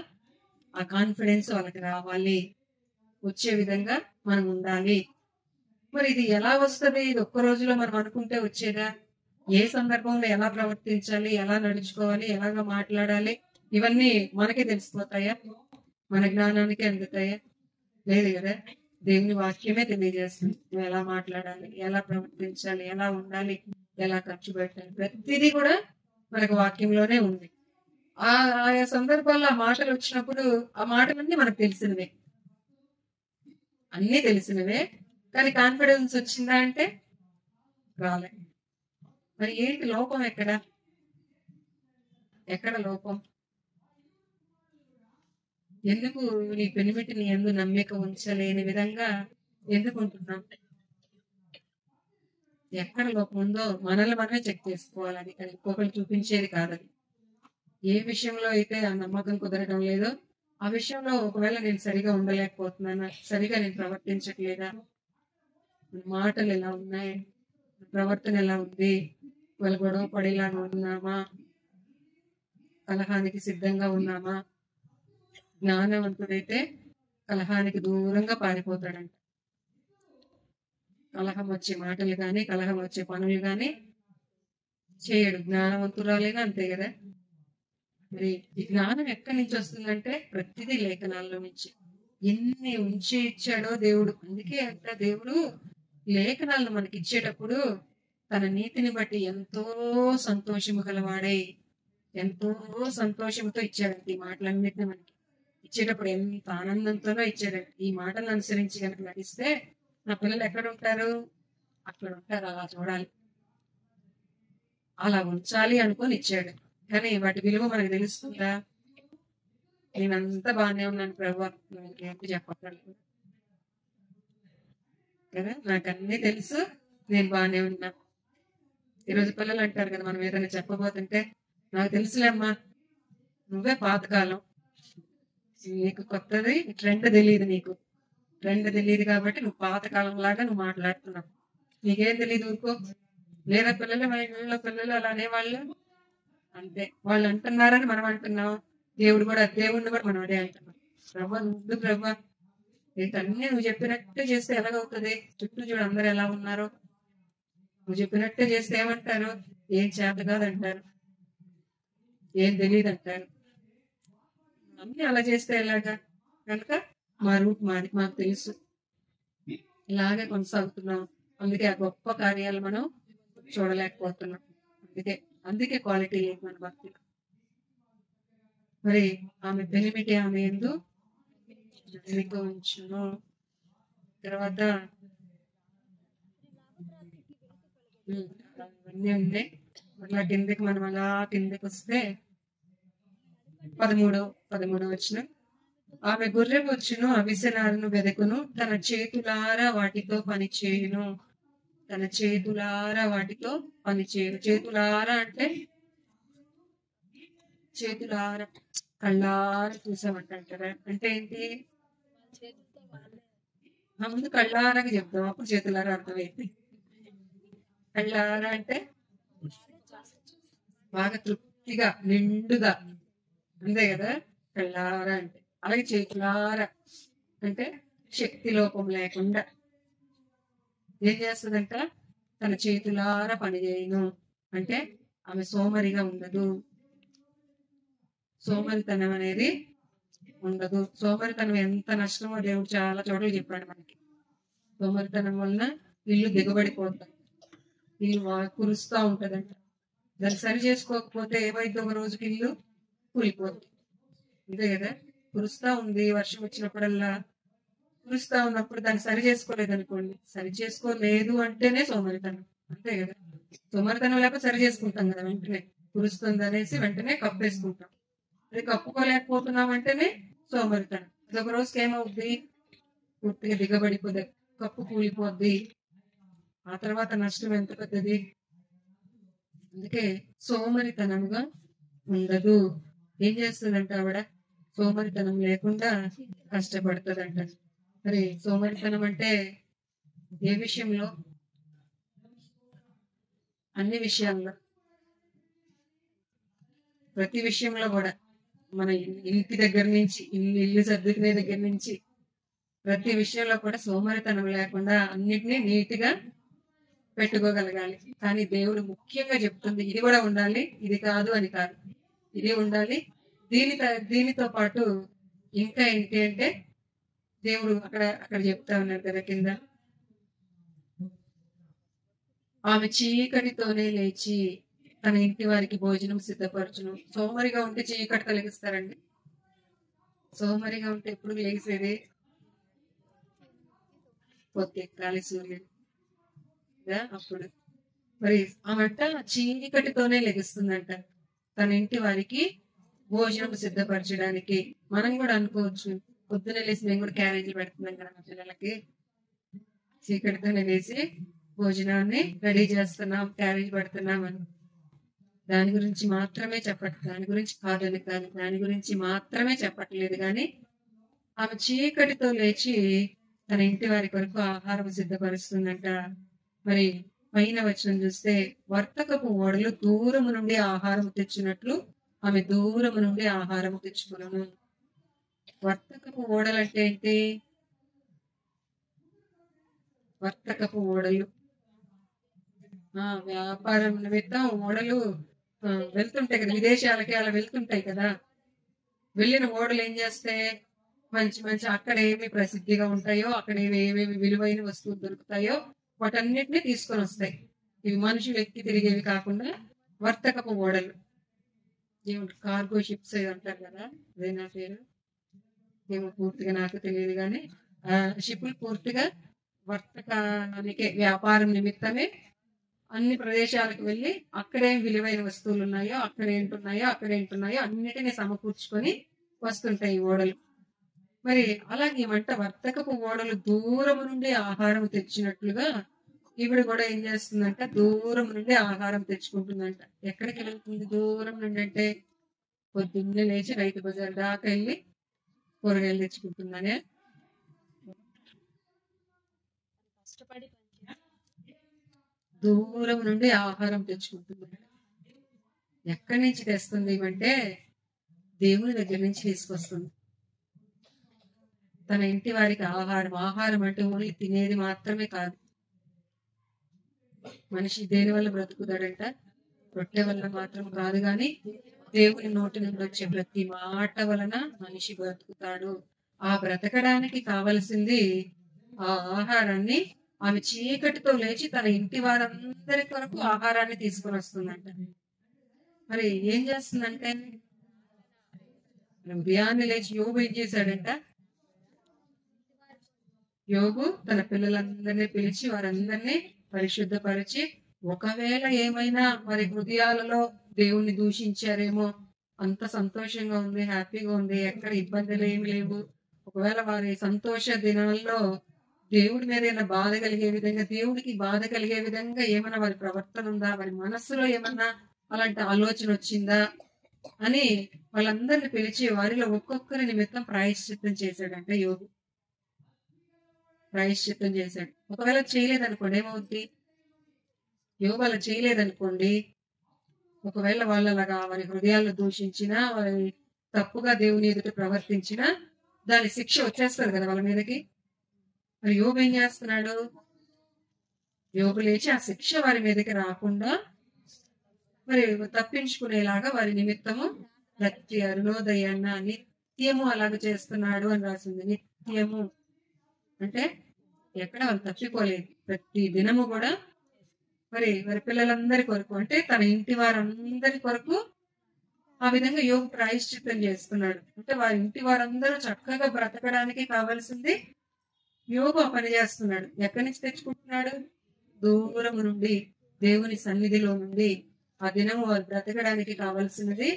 ఆ కాన్ఫిడెన్స్ వాళ్ళకి రావాలి, వచ్చే విధంగా మనం ఉండాలి. మరి ఇది ఎలా వస్తుంది? ఇది ఒక్క రోజులో మనం అనుకుంటే వచ్చేదా? ఏ సందర్భంలో ఎలా ప్రవర్తించాలి, ఎలా నడుచుకోవాలి, ఎలాగ మాట్లాడాలి, ఇవన్నీ మనకే తెలిసిపోతాయా? మన జ్ఞానానికి అందుతాయా? లేదు కదా. దేవుని వాక్యమే తెలియజేస్తుంది నువ్వు ఎలా మాట్లాడాలి, ఎలా ప్రవర్తించాలి, ఎలా ఉండాలి, ఎలా ఖర్చు పెట్టాలి, ప్రతిదీ కూడా మనకు వాక్యంలోనే ఉంది. ఆయా సందర్భాల్లో ఆ మాటలు వచ్చినప్పుడు ఆ మాటలన్నీ మనకు తెలిసినవే, అన్నీ తెలిసినవే, కానీ కాన్ఫిడెన్స్ వచ్చిందా అంటే రాలే. మరి ఏంటి లోపం? ఎక్కడ లోపం? ఎందుకు నీ పెనిమిటి నీ యందు నమ్మిక ఉంచలేని విధంగా ఎందుకు ఉంటున్నాం? ఎక్కడ లోపం ఉందో మనల్ని మనమే చెక్ చేసుకోవాలి. అది ఇంకొకరు చూపించేది కాదది. ఏ విషయంలో అయితే ఆ నమ్మకం కుదరడం లేదో ఆ విషయంలో ఒకవేళ నేను సరిగా ఉండలేకపోతున్నానా, సరిగా నేను ప్రవర్తించట్లేదా, మన మాటలు ఎలా ఉన్నాయి, మన ప్రవర్తన ఎలా ఉంది, వాళ్ళ గొడవ పడేలాగా ఉన్నామా, కలహానికి సిద్ధంగా ఉన్నామా. జ్ఞానవంతుడైతే కలహానికి దూరంగా పారిపోతాడంట. కలహం వచ్చే మాటలు కానీ కలహం వచ్చే పనులు కానీ చేయడు. జ్ఞానవంతురాలైనా అంతే కదా. మరి ఈ జ్ఞానం ఎక్కడి నుంచి వస్తుందంటే ప్రతిదీ లేఖనాల్లో నుంచి. ఎన్ని ఉంచి ఇచ్చాడో దేవుడు. అందుకే అంట దేవుడు లేఖనాలను మనకి ఇచ్చేటప్పుడు తన నీతిని బట్టి ఎంతో సంతోషము గలవాడై ఎంతో సంతోషంతో ఇచ్చాడంట ఈ మాటలన్నిటిని మనకి. ఇచ్చేటప్పుడు ఎంత ఆనందంతోనో ఇచ్చాడంట. ఈ మాటలను అనుసరించి కనుక నటిస్తే నా పిల్లలు ఎక్కడ ఉంటారు, అక్కడ ఉంటారు. అలా చూడాలి, అలా ఉంచాలి అనుకొని ఇచ్చాడు. కానీ వాటి విలువ మనకు తెలుస్తుందా? నేనంతా బాగానే ఉన్నాను ప్రభు, నువ్వు ఇంకేంటి చెప్పగలను కదా, నాకు అన్ని తెలుసు, నేను బాగానే ఉన్నా. ఈరోజు పిల్లలు అంటారు కదా, మనం ఏదైనా చెప్పబోతుంటే నాకు తెలుసులేమ్మా, నువ్వే పాతకాలం, నీకు కొత్తది ట్రెండ్ తెలియదు, నీకు ట్రెండ్ తెలియదు కాబట్టి నువ్వు పాతకాలం లాగా నువ్వు మాట్లాడుతున్నావు, నీకేం తెలియదు ఊరుకో. లేదా పిల్లలు, మన ఇళ్ళలో పిల్లలు అలా అనేవాళ్ళు అంతే. వాళ్ళు అంటున్నారని మనం అంటున్నాం. దేవుడిని కూడా మనం అదే అంటున్నాం. ప్రభా నువ్వు ప్రభా, వీటన్నీ నువ్వు చెప్పినట్టే చేస్తే ఎలాగవుతుంది? చుట్టూ చూడు అందరు ఎలా ఉన్నారో. నువ్వు చెప్పినట్టే చేస్తే ఏమంటారు? ఏం చేత కాదంటారు, ఏం తెలియదు అంటారు. అన్ని అలా చేస్తే ఎలాగా? కనుక మా రూట్ మాది, మాకు తెలుసు, ఇలాగే కొనసాగుతున్నాం. అందుకే ఆ గొప్ప కార్యాలు మనం చూడలేకపోతున్నాం. అందుకే క్వాలిటీ లేదు మన భక్తిలో. మరి ఆమె బెనిమిటి ఆమె ఎందు ఉంచును. తర్వాత అవన్నీ ఉన్నాయి. అట్లా కిందకి మనం అలా కిందకి వస్తే 13 వచ్చిన, ఆమె గొర్రె వచ్చును అవిసెనారును వెదకును, తన చేతులారా వాటితో పని చేయును. తన చేతులారా వాటితో పని చేయను. చేతులారా అంటే చేతులారా కళ్ళారా చూసామంటారా? అంటే ఏంటి? ముందు కళ్ళారాగా చెప్తాం, అప్పుడు చేతులారా అర్థమైంది. కళ్ళారా అంటే బాగా తృప్తిగా నిండుగా, అంతే కదా కళ్ళారా అంటే. అలాగే చేతులారా అంటే శక్తి లోపం లేకుండా ఏం చేస్తుందంట? తన చేతులారా పని చేయను అంటే ఆమె సోమరిగా ఉండదు. సోమరితనం అనేది ఉండదు. సోమరితనం ఎంత నష్టమో దేవుడు చాలా చోట్ల చెప్పాడు మనకి. సోమరితనం వలన ఇల్లు దిగబడిపోతుంది, ఇల్లు కురుస్తూ ఉంటదంట. దాన్ని సరి చేసుకోకపోతే ఏమైంది? ఒక రోజుకి ఇల్లు కూలిపోతుంది, అంతే కదా. కురుస్తా ఉంది, వర్షం వచ్చినప్పుడల్లా కురుస్తా ఉన్నప్పుడు దాన్ని సరి చేసుకోలేదు అనుకోండి, సరి చేసుకోలేదు అంటేనే సోమరితనం, అంతే కదా. సోమరితనం లేకపోతే సరి చేసుకుంటాం కదా, వెంటనే కురుస్తుంది అనేసి వెంటనే కప్పేసుకుంటాం. అది కప్పుకోలేకపోతున్నాం అంటేనే సోమరితనం. అది ఒక రోజుకి ఏమవుద్ది? పూర్తిగా దిగబడిపోద్ది, కప్పు కూలిపోద్ది. ఆ తర్వాత నష్టం ఎంత పెద్దది. అందుకే సోమరితనంగా ఉండదు. ఏం చేస్తుందంట ఆవిడ? సోమరితనం లేకుండా కష్టపడుతుందంట. మరి సోమరితనం అంటే ఏ విషయంలో? అన్ని విషయాల్లో, ప్రతి విషయంలో కూడా. మన ఇంటి దగ్గర నుంచి, ఇల్లు సర్దుకునే దగ్గర నుంచి ప్రతి విషయంలో కూడా సోమరితనం లేకుండా అన్నిటినీ నీట్గా పెట్టుకోగలగాలి. కానీ దేవుడు ముఖ్యంగా చెప్తుంది ఇది కూడా ఉండాలి, ఇది కాదు అని కాదు, ఇది ఉండాలి. దీనితో పాటు ఇంకా ఏంటి అంటే దేవుడు అక్కడ చెప్తా ఉన్నారు కదా కింద, ఆమె చీకటితోనే లేచి తన ఇంటి వారికి భోజనం సిద్ధపరచును. సోమరిగా ఉంటే చీకటి కలిగిస్తారండి. సోమరిగా ఉంటే ఎప్పుడు లేసేది? పొద్దెక్కాలి సూర్యుడు, అప్పుడు. మరి ఆమెట చీకటితోనే లెగుస్తుందంట తన ఇంటి వారికి భోజనం సిద్ధపరచడానికి. మనం కూడా అనుకోవచ్చు, పొద్దునే లేచి మేము కూడా క్యారేజీలు పెడుతున్నాం కదా మా పిల్లలకి, చీకటితోనే లేచి భోజనాన్ని రెడీ చేస్తున్నాం, క్యారేజ్ పెడుతున్నాం అని. దాని గురించి మాత్రమే దాని గురించి కాదని కాదు, దాని గురించి మాత్రమే చెప్పట్లేదు కానీ ఆమె చీకటితో లేచి తన ఇంటి వారి కొరకు ఆహారం సిద్ధపరుస్తుందంట. మరి పైన వచనం చూస్తే వర్తకపు ఓడలు దూరము నుండి ఆహారం తెచ్చినట్లు ఆమె దూరము నుండి ఆహారం తెచ్చుకున్నాను. వర్తకపు ఓడలు అంటే ఏంటి? వర్తకపు ఓడలు వ్యాపారం నిమిత్తం ఓడలు వెళ్తుంటాయి కదా, విదేశాలకి అలా వెళ్తుంటాయి కదా. వెళ్ళిన ఓడలు ఏం చేస్తాయి? మంచి మంచి అక్కడ ఏమి ప్రసిద్ధిగా ఉంటాయో, అక్కడ ఏమేమి విలువైన వస్తువులు దొరుకుతాయో వాటన్నిటిని తీసుకొని వస్తాయి. ఇవి మనుషులు ఎక్కి తిరిగేవి కాకుండా వర్తకపు ఓడలు, ఏమంటారు, కార్గో షిప్స్ అంటారు కదా, అదే నా పేరు, ఏమో పూర్తిగా నాకు తెలియదు కానీ షిప్లు పూర్తిగా వర్తకానికి వ్యాపారం నిమిత్తమే అన్ని ప్రదేశాలకు వెళ్ళి అక్కడేం విలువైన వస్తువులు ఉన్నాయో, అక్కడేంటున్నాయో అన్నిటినీ సమకూర్చుకొని వస్తుంటాయి ఈ ఓడలు. మరి అలాగే ఏమంట వర్తకపు ఓడలు దూరం నుండి ఆహారం తెచ్చినట్లుగా ఈవిడ కూడా ఏం చేస్తుందంట? దూరం నుండి ఆహారం తెచ్చుకుంటుందంట. ఎక్కడికి వెళ్తుంది దూరం నుండి అంటే? పొద్దున్నే లేచి రైతు బజార్ దాకా వెళ్ళి కూరగాయలు తెచ్చుకుంటుందనే. దూరం నుండి ఆహారం తెచ్చుకుంటుంది. ఎక్కడి నుంచి తెస్తుంది అంటే దేవుని దగ్గర నుంచి తీసుకొస్తుంది. తన ఇంటి వారికి ఆహారం అంటే ఓన్లీ తినేది మాత్రమే కాదు. మనిషి దేని వల్ల బ్రతుకుతాడంట? రొట్టె వల్ల మాత్రం కాదు కానీ దేవుని నోటి నుండి వచ్చే ప్రతి మాట వలన మనిషి బ్రతుకుతాడు. ఆ బ్రతకడానికి కావలసింది ఆ ఆహారాన్ని ఆమె చీకటితో లేచి తన ఇంటి వారందరి కొరకు ఆహారాన్ని తీసుకొని వస్తుందంట. మరి ఏం చేస్తుందంటే ఉదయాన్నే లేచి యోగు ఏం చేశాడంట? యోగు తన పిల్లలందరినీ పిలిచి వారందరినీ పరిశుద్ధపరిచి, ఒకవేళ ఏమైనా వారి హృదయాలలో దేవుణ్ణి దూషించారేమో, అంత సంతోషంగా ఉంది, హ్యాపీగా ఉంది, ఎక్కడ ఇబ్బందులు ఏమి లేవు, ఒకవేళ వారి సంతోష దినాల్లో దేవుడి మీద ఏమైనా బాధ కలిగే విధంగా, దేవుడికి బాధ కలిగే విధంగా ఏమైనా వారి ప్రవర్తన ఉందా, వారి మనస్సులో ఏమన్నా అలాంటి ఆలోచన వచ్చిందా అని వాళ్ళందరిని పిలిచి వారిలో ఒక్కొక్కరి నిమిత్తం ప్రాయశ్చిత్తం చేశాడంటే యోగు. ప్రాయశ్చిత్తం చేశాడు. ఒకవేళ చేయలేదనుకోండి ఏమవుద్ది? యోగు అలా చేయలేదనుకోండి, ఒకవేళ వాళ్ళలాగా వారి హృదయాలను దూషించినా, వారి తప్పుగా దేవుని ఎదుట ప్రవర్తించినా దాని శిక్ష వచ్చేస్తుంది కదా వాళ్ళ మీదకి. మరి యోగు ఏం చేస్తున్నాడు? యోగు లేచి ఆ శిక్ష వారి మీదకి రాకుండా మరి తప్పించుకునేలాగా వారి నిమిత్తము ప్రతి అరుణోదయాన్న నిత్యము అలాగ చేస్తున్నాడు అని రాసింది. నిత్యము అంటే ఎక్కడ వాళ్ళు తప్పిపోలేదు, ప్రతి దినము కూడా మరి వారి పిల్లలందరి కొరకు, అంటే తన ఇంటి వారందరి కొరకు ఆ విధంగా యోగు ప్రాయశ్చిత్తం చేస్తున్నాడు. అంటే వారి ఇంటి వారందరూ చక్కగా బ్రతకడానికి కావాల్సింది యోగు ఆ పని చేస్తున్నాడు. ఎక్కడి నుంచి తెచ్చుకుంటున్నాడు? దూరం నుండి, దేవుని సన్నిధిలో నుండి ఆ దినము వారు బ్రతకడానికి కావాల్సినది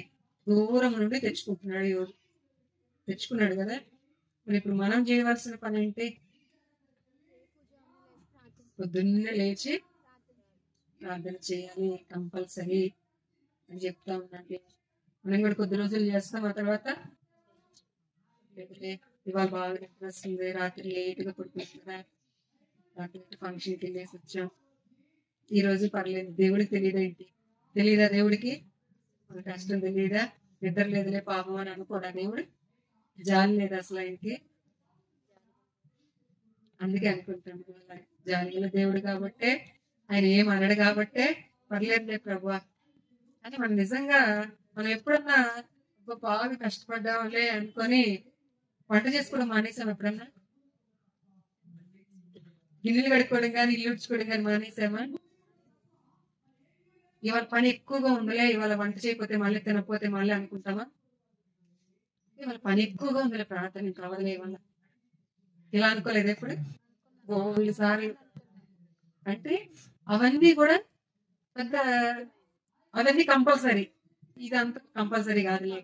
దూరం నుండి తెచ్చుకుంటున్నాడు యోగు. తెచ్చుకున్నాడు కదా. మరి ఇప్పుడు మనం చేయవలసిన పని ఏంటి? పొద్దున్నే లేచి ప్రార్థన చేయాలి కంపల్సరీ అని చెప్తా ఉన్నాను. మనం కూడా కొద్ది రోజులు చేస్తాం, ఆ తర్వాత లేకపోతే ఇవాళ బాగా నిద్ర వస్తుంది, రాత్రి లేట్గా పడుతుంది కదా, రాత్రి ఫంక్షన్కి వెళ్ళేసి వచ్చాం, ఈ రోజు పర్లేదు, దేవుడికి తెలియదేంటి? తెలీదా దేవుడికి? మన కష్టం తెలియదా? నిద్ర లేదులే పాపం అని అనుకోడా దేవుడు? జాలి లేదు అసలు ఆయనకి? అందుకే అనుకుంటాను జాలిగల దేవుడు కాబట్టే, ఆయన ఏం అనడు కాబట్టే పర్లేదులే ప్రభువా అని మనం నిజంగా మనం ఎప్పుడన్నా బాగా కష్టపడ్డాంలే అనుకొని వంట చేసుకోవడం మానేసాం. ఎప్పుడన్నా గిన్నెలు కడుక్కోవడం కానీ ఇల్లు ఉడ్చుకోవడం కానీ మానేసామా? ఇవాళ పని ఎక్కువగా ఉందిలే, ఇవాళ వంట చేయకపోతే మళ్ళీ తినకపోతే మళ్ళీ అనుకుంటామా? ఇవాళ పని ఎక్కువగా ఉందిలే, ప్రార్థన కావాలి ఇవాళ, ఇలా అనుకోలేదు ఎప్పుడు? బోళ్ళు సార్లు. అంటే అవన్నీ కూడా పెద్ద, అవన్నీ కంపల్సరీ, ఇదంతా కంపల్సరీ కాదులే,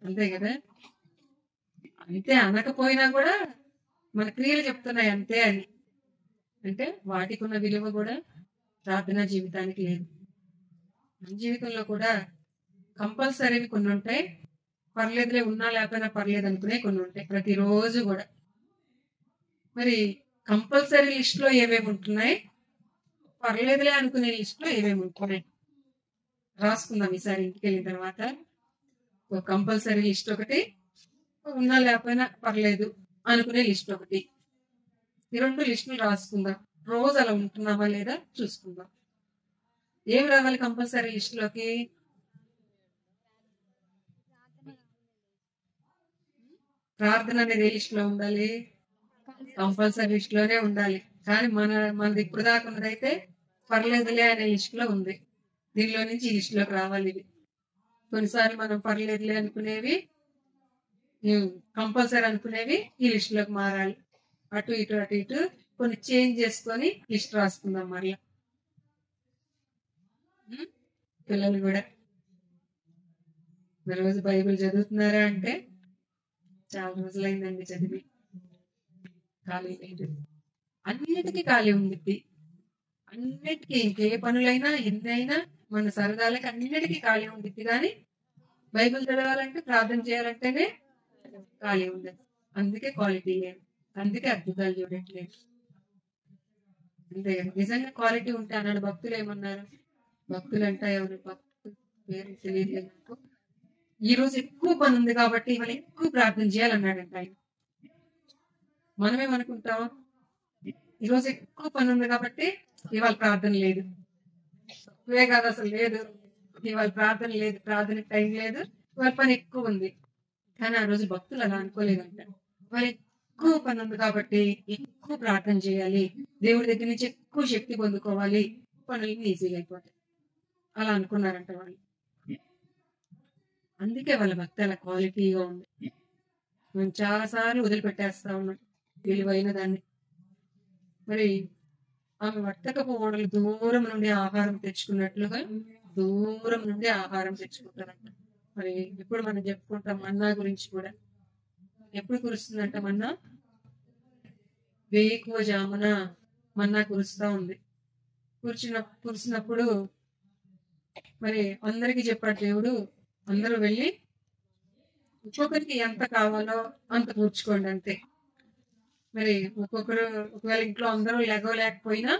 అంతే కదా. అంతే అనకపోయినా కూడా మన క్రియలు చెప్తున్నాయి అంతే అని. అంటే వాటికి ఉన్న విలువ కూడా ప్రార్థనా జీవితానికి లేదు. మన జీవితంలో కూడా కంపల్సరీవి కొన్ని ఉంటాయి, పర్లేదులే ఉన్నా లేకపోయినా పర్లేదు అనుకునే కొన్ని ఉంటాయి ప్రతిరోజు కూడా. మరి కంపల్సరీ లిస్ట్ లో ఏమేమి ఉంటున్నాయి, పర్లేదులే అనుకునే లిస్ట్ లో ఏమేమి ఉంటున్నాయి రాసుకుందాం ఈసారి ఇంటికి వెళ్ళిన తర్వాత. కంపల్సరీ లిస్ట్ ఒకటి, ఉన్నా లేకపోయినా పర్లేదు అనుకునే లిస్ట్ ఒకటి, ఈ 2 లిస్టులు రాసుకుందాం. రోజు అలా ఉంటున్నామా లేదా చూసుకుందాం. ఏం రావాలి కంపల్సరీ లిస్ట్ లోకి? ప్రార్థన అనేది ఏ లిస్ట్ లో ఉండాలి? కంపల్సరీ లిస్ట్ లోనే ఉండాలి. కానీ మనది ఇప్పుడు దాకా ఉన్నదైతే పర్లేదులే అనే లిస్ట్ లో ఉంది. దీనిలో నుంచి ఈ లిస్ట్ లోకి రావాలి ఇది. కొన్నిసార్లు మనం పర్లేదులే అనుకునేవి, కంపల్సరీ అనుకునేవి ఈ లిస్ట్ లోకి మారాలి. అటు ఇటు కొన్ని చేంజ్ చేసుకొని లిస్ట్ రాసుకుందాం మరలా. పిల్లలు కూడా రోజు బైబిల్ చదువుతున్నారా అంటే చాలా రోజులైందండి చదివి. ఖాళీ లేదు, అన్నిటికీ ఖాళీ ఉంది. అన్నిటికీ ఇంకే పనులైనా ఎన్నైనా మన సరదాలకి అన్నిటికీ ఖాళీ ఉండిద్ది. కానీ బైబిల్ చదవాలంటే, ప్రార్థన చేయాలంటేనే ఖాళీ ఉండదు. అందుకే క్వాలిటీ లేదు, అందుకే అద్భుతాలు చూడట్లేదు. అంతే కదా. నిజంగా క్వాలిటీ ఉంటే అన్నాడు. భక్తులు ఏమన్నారు? భక్తులు అంటే ఎవరు? భక్తులు పేరు తెలియట్లేదు నాకు. ఈ రోజు ఎక్కువ పని ఉంది కాబట్టి ఇవాళ ఎక్కువ ప్రార్థన చేయాలన్నాడంట ఆయన. మనమేమనుకుంటాం? ఈరోజు ఎక్కువ పని ఉంది కాబట్టి ఇవాళ ప్రార్థన లేదు. తక్కువే కాదు, అసలు లేదు. ఇవాళ ప్రార్థన లేదు, ప్రార్థనకి టైం లేదు, ఇవాళ పని ఎక్కువ ఉంది. కానీ ఆ రోజు భక్తులు అలా అనుకోలేదంట. వాళ్ళు ఎక్కువ పని ఉంది కాబట్టి ఎక్కువ ప్రార్థన చేయాలి, దేవుడి దగ్గర నుంచి ఎక్కువ శక్తి పొందుకోవాలి, పనులు ఈజీగా అయిపోతాయి అలా అనుకున్నారంట వాళ్ళు. అందుకే వాళ్ళ భక్తి అలా క్వాలిటీగా ఉంది. మేము చాలా సార్లు వదిలిపెట్టేస్తా ఉన్నాం విలువైన దాన్ని. మరి ఆమె వర్తకపు ఓడలు దూరం నుండి ఆహారం తెచ్చుకున్నట్లుగా దూరం నుండి ఆహారం తెచ్చుకుంటారంట. మరి ఇప్పుడు మనం చెప్పుకుంటాం మన్నా గురించి కూడా. ఎప్పుడు కురుస్తుందంట మన్నా? వేకువ జామున మన్నా కురుస్తా ఉంది. కురిసినప్పుడు మరి అందరికీ చెప్పాడు దేవుడు, అందరూ వెళ్ళి ఒక్కొక్కరికి ఎంత కావాలో అంత కూర్చుకోండి అంతే. మరి ఒక్కొక్కరు ఒకవేళ ఇంట్లో అందరూ లేకపోయినా,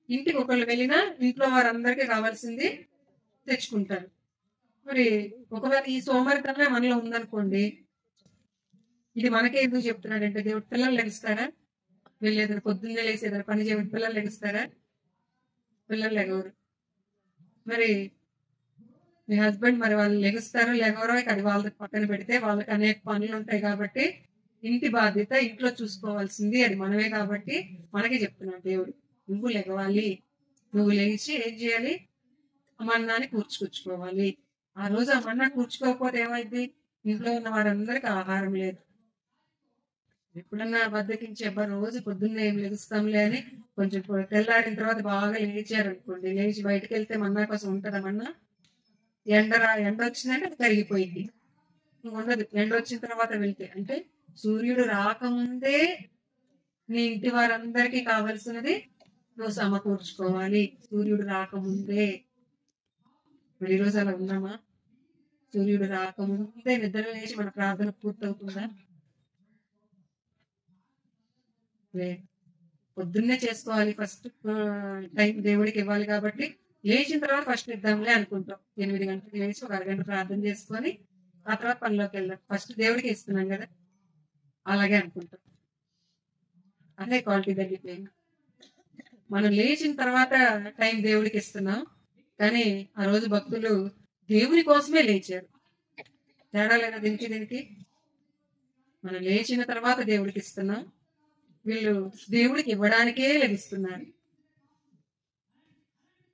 ఇంటికి ఒకళ్ళు వెళ్ళినా ఇంట్లో వారందరికీ కావాల్సింది తెచ్చుకుంటారు. మరి ఒకవేళ ఈ సోమరితనమే మనలో ఉందనుకోండి, ఇది మనకే ఎందుకు చెప్తున్నాడంటే దేవుడు, పిల్లలు లెగుస్తారా? వెళ్ళేదని పొద్దున్నే లేసేదని పని చేయమని పిల్లలు లెగుస్తారా? పిల్లలు లెగవరు. మరి మీ హస్బెండ్ మరి వాళ్ళు లెగుస్తారో లెగవరో అది వాళ్ళ పక్కన పెడితే, వాళ్ళకి అనేక పనులు ఉంటాయి కాబట్టి ఇంటి బాధ్యత ఇంట్లో చూసుకోవాల్సింది అది మనమే. కాబట్టి మనకే చెప్తున్నాడు దేవుడు, నువ్వు లెగవాలి, నువ్వు లేచి ఏం చేయాలి? మన్నాని కూర్చుకొచ్చుకోవాలి. ఆ రోజు ఆ మన్నా కూర్చుకోకపోతే ఏమైంది? ఇంట్లో ఉన్న వారందరికి ఆహారం లేదు. ఎప్పుడన్నా బద్దకించి రోజు పొద్దున్నే ఏం లెగుస్తాంలే అని కొంచెం తెల్లారిన తర్వాత బాగా లేచారు అనుకోండి, లేచి బయటకు వెళ్తే మన్నా కోసం ఉంటుందా? మన్నా ఎండ వచ్చిందంటే అది కరిగిపోయింది, ఉండదు. ఎండ వచ్చిన తర్వాత వెళ్తే అంటే సూర్యుడు రాకముందే నీ ఇంటి వారందరికీ కావలసినది నువ్వు సమకూర్చుకోవాలి, సూర్యుడు రాకముందే. మరి ఈరోజు అలా ఉన్నామా? సూర్యుడు రాకముందే నిద్ర లేచి మన ప్రార్థన పూర్తవుతుందా? పొద్దున్నే చేసుకోవాలి, ఫస్ట్ టైం దేవుడికి ఇవ్వాలి కాబట్టి లేచిన తర్వాత ఫస్ట్ ఇద్దాంలే అనుకుంటాం. 8 గంటలకు లేచి ఒక అరగంట ప్రార్థన చేసుకొని ఆ తర్వాత పనిలోకి వెళ్దాం, ఫస్ట్ దేవుడికి ఇస్తున్నాం కదా, అలాగే అనుకుంటాం. అదే క్వాలిటీ తగ్గిపోయింది. మనం లేచిన తర్వాత టైం దేవుడికి ఇస్తున్నాం, కానీ ఆ రోజు భక్తులు దేవుని కోసమే లేచారు. తేడా లేదా దీనికి? మనం లేచిన తర్వాత దేవుడికి ఇస్తున్నాం, వీళ్ళు దేవుడికి ఇవ్వడానికే లభిస్తున్నారు.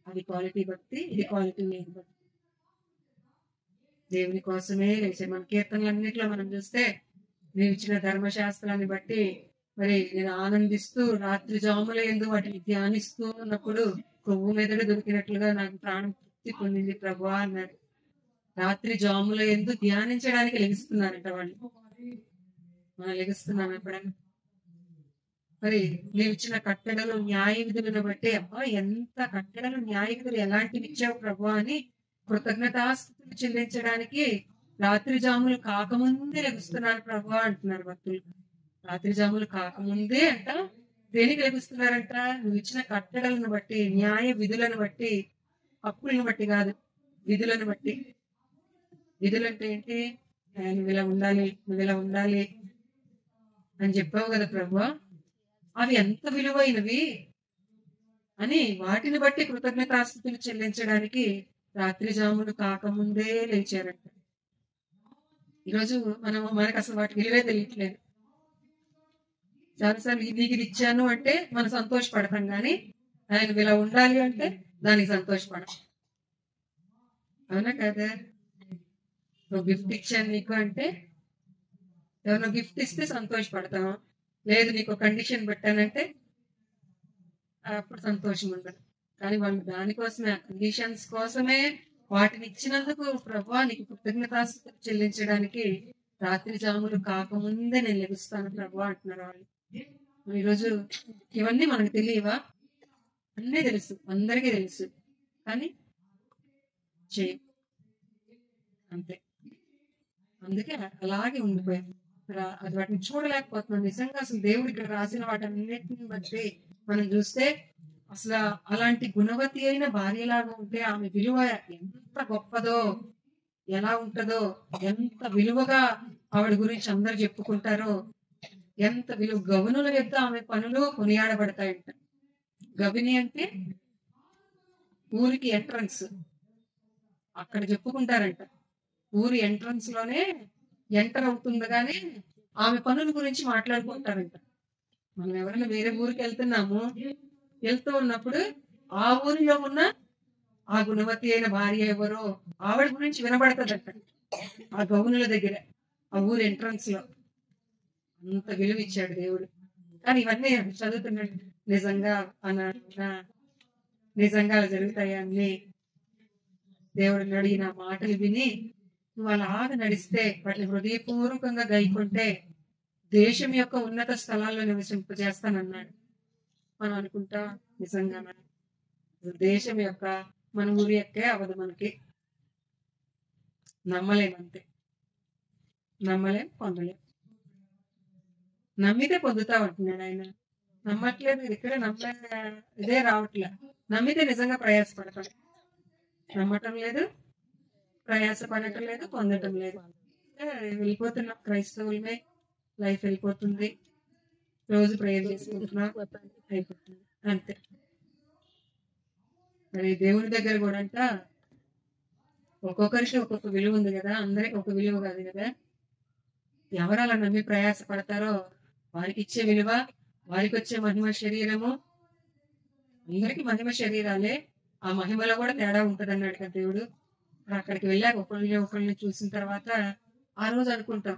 అది క్వాలిటీ భక్తి, ఇది క్వాలిటీ లేని భక్తి. దేవుని కోసమే లేచారు. మన కీర్తనలన్నింటిలో మనం చూస్తే, నేను ఇచ్చిన ధర్మశాస్త్రాన్ని బట్టి మరి నేను ఆనందిస్తూ రాత్రి జాముల యందు వాటిని ధ్యానిస్తూ ఉన్నప్పుడు కొవ్వు మెదడు దొరికినట్లుగా నాకు ప్రాణం తృప్తి పొందింది ప్రభువా అన్నాడు. రాత్రి జాముల యందు ధ్యానించడానికి లెగిస్తున్నారంట వాళ్ళు. మనం లెగిస్తున్నాం ఎప్పుడైనా? మరి నీవు ఇచ్చిన కట్టడలు న్యాయ విధులను బట్టి, అబ్బా ఎంత కట్టడలు న్యాయ విధులు ఎలాంటివి ఇచ్చావు ప్రభు అని కృతజ్ఞతాస్తుతులు చెల్లించడానికి రాత్రి జాములు కాకముందే లెగుస్తున్నారు ప్రభు అంటున్నారు భక్తులు. రాత్రి జాములు కాకముందే అంట దేనికి లెగుస్తున్నారంట? నువ్వు ఇచ్చిన కట్టడలను బట్టి, న్యాయ విధులను బట్టి, హక్కులను బట్టి కాదు, విధులను బట్టి. విధులు అంటే ఏంటి? నువ్వు ఇలా ఉండాలి, నువ్వు ఇలా ఉండాలి అని చెప్పావు కదా ప్రభు, అవి ఎంత విలువైనవి అని వాటిని బట్టి కృతజ్ఞతాస్తుతులు చెల్లించడానికి రాత్రి జాములు కాకముందే లేచారంట. ఈరోజు మనకు అసలు వాటి విలువే తెలియట్లేదు. చాలాసార్లు నీకు ఇది ఇచ్చాను అంటే మనం సంతోషపడతాం, కానీ ఆయన ఇలా ఉండాలి అంటే దానికి సంతోషపడం. అవునా కదా? నువ్వు గిఫ్ట్ ఇచ్చాను నీకు అంటే ఎవరినో గిఫ్ట్ ఇస్తే సంతోషపడతాం. లేదు నీకు కండిషన్ పెట్టానంటే అప్పుడు సంతోషం ఉండదు. కానీ వాళ్ళు దానికోసమే, ఆ కండిషన్స్ కోసమే వాటిని ఇచ్చినందుకు ప్రభువా నీకు కృతజ్ఞతాస్తుతులు చెల్లించడానికి రాత్రి జాములు కాకముందే నేను లెగుస్తాను ప్రభువా అంటున్నారు వాళ్ళు. ఈరోజు ఇవన్నీ మనకు తెలియవా? అన్నీ తెలుసు, అందరికీ తెలుసు, కానీ చేయ అంతే. అందుకే అలాగే ఉండిపోయాం. అది వాటిని చూడలేకపోతున్నాం. నిజంగా అసలు దేవుడు ఇక్కడ రాసిన వాటన్నిటిని బట్టి మనం చూస్తే అసలు అలాంటి గుణవతి అయిన భార్యలాగా ఉంటే ఆమె విలువ ఎంత గొప్పదో, ఎలా ఉంటుందో, ఎంత విలువగా ఆవిడ గురించి అందరు చెప్పుకుంటారో, ఎంత విలువ. గవనుల యొక్క ఆమె పనులు కొనియాడబడతాయంట. గవిని అంటే ఊరికి ఎంట్రన్స్, అక్కడ చెప్పుకుంటారంట. ఊరి ఎంట్రన్స్ లోనే ఎంటర్ అవుతుండగానే ఆమె పనుల గురించి మాట్లాడుకుంటారంట. మనం ఎవరైనా వేరే ఊరికి వెళ్తూ ఉన్నప్పుడు ఆ ఊరిలో ఉన్న ఆ గుణవతి అయిన భార్య ఎవరో ఆవిడ గురించి వినబడతాదంట ఆ గౌనుల దగ్గర, ఆ ఊరి ఎంట్రన్స్ లో. అంత విలువ ఇచ్చాడు దేవుడు. కానీ ఇవన్నీ చదువుతున్నాడు. నిజంగా నిజంగా జరుగుతాయి అన్ని. దేవుడు అన్నాడు, నా మాటలు విని నువ్వు అలాగ నడిస్తే, వాటిని హృదయపూర్వకంగా గైకుంటే దేశం యొక్క ఉన్నత స్థలాల్లో నివసింపజేస్తానన్నాడు. మనం అనుకుంటా నిజంగా దేశం యొక్క, మన ఊరి యొక్కే అవదు మనకి. నమ్మలేమంతే, నమ్మలేం, పొందలేం. నమ్మితే పొందుతావు అంటున్నాడు ఆయన. నమ్మట్లేదు, ఇక్కడ ఇదే రావట్లే. నమ్మితే నిజంగా ప్రయాసపడతాడు. నమ్మటం లేదు, ప్రయాసపడటం లేదు, పొందటం లేదు. వెళ్ళిపోతున్నాం క్రైస్తవులమే, లైఫ్ వెళ్ళిపోతుంది. రోజు ప్రేయర్ చేసుకుంటున్నాం, అయిపోతుంది అంతే. మరి దేవుని దగ్గర కూడా అంట ఒక్కొక్కరికి ఒక్కొక్క విలువ ఉంది కదా, అందరికి ఒక విలువ కాదు కదా. ఎవరు అలా నమ్మి ప్రయాసపడతారో వారికి ఇచ్చే విలువ, వారికి వచ్చే మహిమ శరీరము, అందరికి మహిమ శరీరాలే. ఆ మహిమలో కూడా తేడా ఉంటది అన్నాడు కదా దేవుడు. అక్కడికి వెళ్ళాక ఒకళ్ళని చూసిన తర్వాత ఆ రోజు అనుకుంటాం,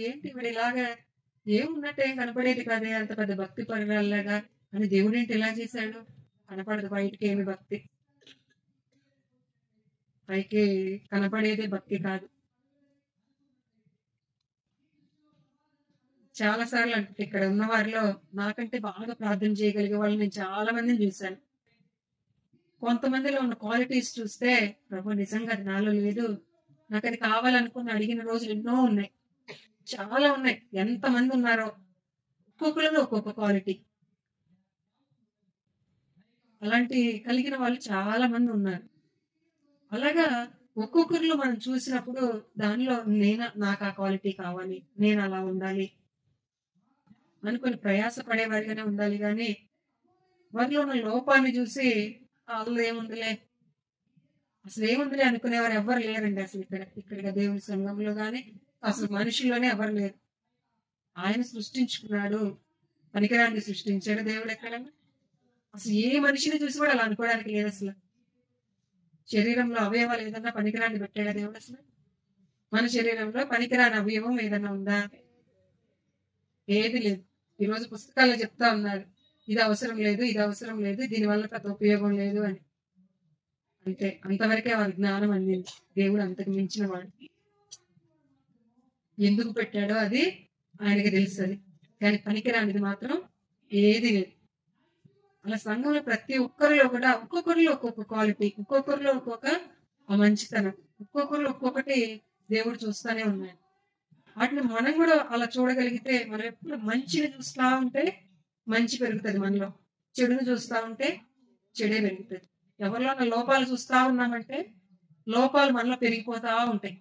ఏంటి ఇప్పుడు ఇలాగా ఏమున్నట్టు ఏం కనపడేది కాదే, అంత పెద్ద భక్తి పరిరాల్లాగా అని. దేవుడు ఏంటి ఇలా చేశాడు? కనపడదు బయటికి ఏమి భక్తి, పైకి కనపడేదే భక్తి కాదు. చాలా సార్లు అంటే ఇక్కడ ఉన్న వారిలో నాకంటే బాగా ప్రార్థన చేయగలిగే వాళ్ళు నేను చాలా మందిని చూశాను. కొంతమందిలో ఉన్న క్వాలిటీస్ చూస్తే ప్రభు నిజంగా అది నాలో లేదు, నాకు అది కావాలనుకుని అడిగిన రోజులు ఎన్నో ఉన్నాయి, చాలా ఉన్నాయి. ఎంతమంది ఉన్నారో, ఒక్కొక్కరిలో ఒక్కొక్క క్వాలిటీ. అలాంటి కలిగిన వాళ్ళు చాలా మంది ఉన్నారు. అలాగా ఒక్కొక్కరిలో మనం చూసినప్పుడు దానిలో నాకు ఆ క్వాలిటీ కావాలి, నేను అలా ఉండాలి అనుకుని ప్రయాస పడేవారిగానే ఉండాలి. కానీ వారిలో ఉన్న లోపాన్ని చూసి వాళ్ళు ఏముందిలే, అసలు ఏముందిలే అనుకునేవారు ఎవ్వరు లేరండి. అసలు ఇక్కడ దేవుని సంఘంలో కానీ అసలు మనుషుల్లోనే ఎవరు లేరు. ఆయన సృష్టించుకున్నాడు, పనికిరాన్ని సృష్టించాడు దేవుడు. ఎక్కడ అసలు ఏ మనిషిని చూసి కూడా అలా అనుకోవడానికి లేదు. అసలు శరీరంలో అవయవాలు ఏదన్నా పనికిరాన్ని పెట్టాడా దేవుడు? అసలు మన శరీరంలో పనికిరాని అవయవం ఏదన్నా ఉందా? ఏది లేదు. ఈరోజు పుస్తకాల్లో చెప్తా ఉన్నారు, ఇది అవసరం లేదు, ఇది అవసరం లేదు, దీనివల్ల పెద్ద ఉపయోగం లేదు అని. అంతే, అంతవరకే వారి జ్ఞానం అందింది. దేవుడు అంతకు మించిన వాడు. ఎందుకు పెట్టాడో అది ఆయనకి తెలుస్తుంది, కానీ పనికిరానిది మాత్రం ఏది లేదు. అలా సంఘంలో ప్రతి ఒక్కరిలో కూడా ఒక్కొక్కరిలో ఒక్కొక్క క్వాలిటీ, ఒక్కొక్కరిలో ఒక్కొక్క ఆ మంచితనం. ఒక్కొక్కరు ఒక్కొక్కటి దేవుడు చూస్తానే ఉన్నాడు. వాటిని మనం కూడా అలా చూడగలిగితే, మనం ఎప్పుడు మంచిని చూస్తా ఉంటే మంచి పెరుగుతది మనలో. చెడుని చూస్తా ఉంటే చెడే పెరుగుతది. ఎవరిలోనైనా లోపాలు చూస్తా ఉన్నామంటే లోపాలు మనలో పెరిగిపోతా ఉంటాయి.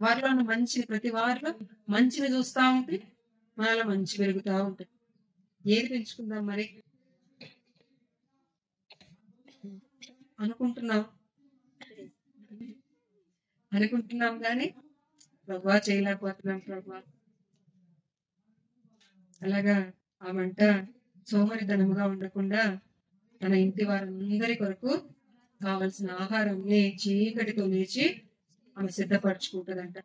వారిలో ఉన్న మంచిని, ప్రతి వారిలో మంచిని చూస్తా ఉంటే మనలో మంచి పెరుగుతా ఉంటుంది. ఏది పెంచుకుందాం మరి అనుకుంటున్నాం అనుకుంటున్నాం కానీ ప్రభువా చేయలేకపోతున్నాం ప్రభువా. అలాగా ఆ మంట సోమరితనముగా ఉండకుండా తన ఇంటి వారందరి కొరకు కావలసిన ఆహారాన్ని చీకటితో లేచి ఆమె సిద్ధపరచుకుంటుందంట.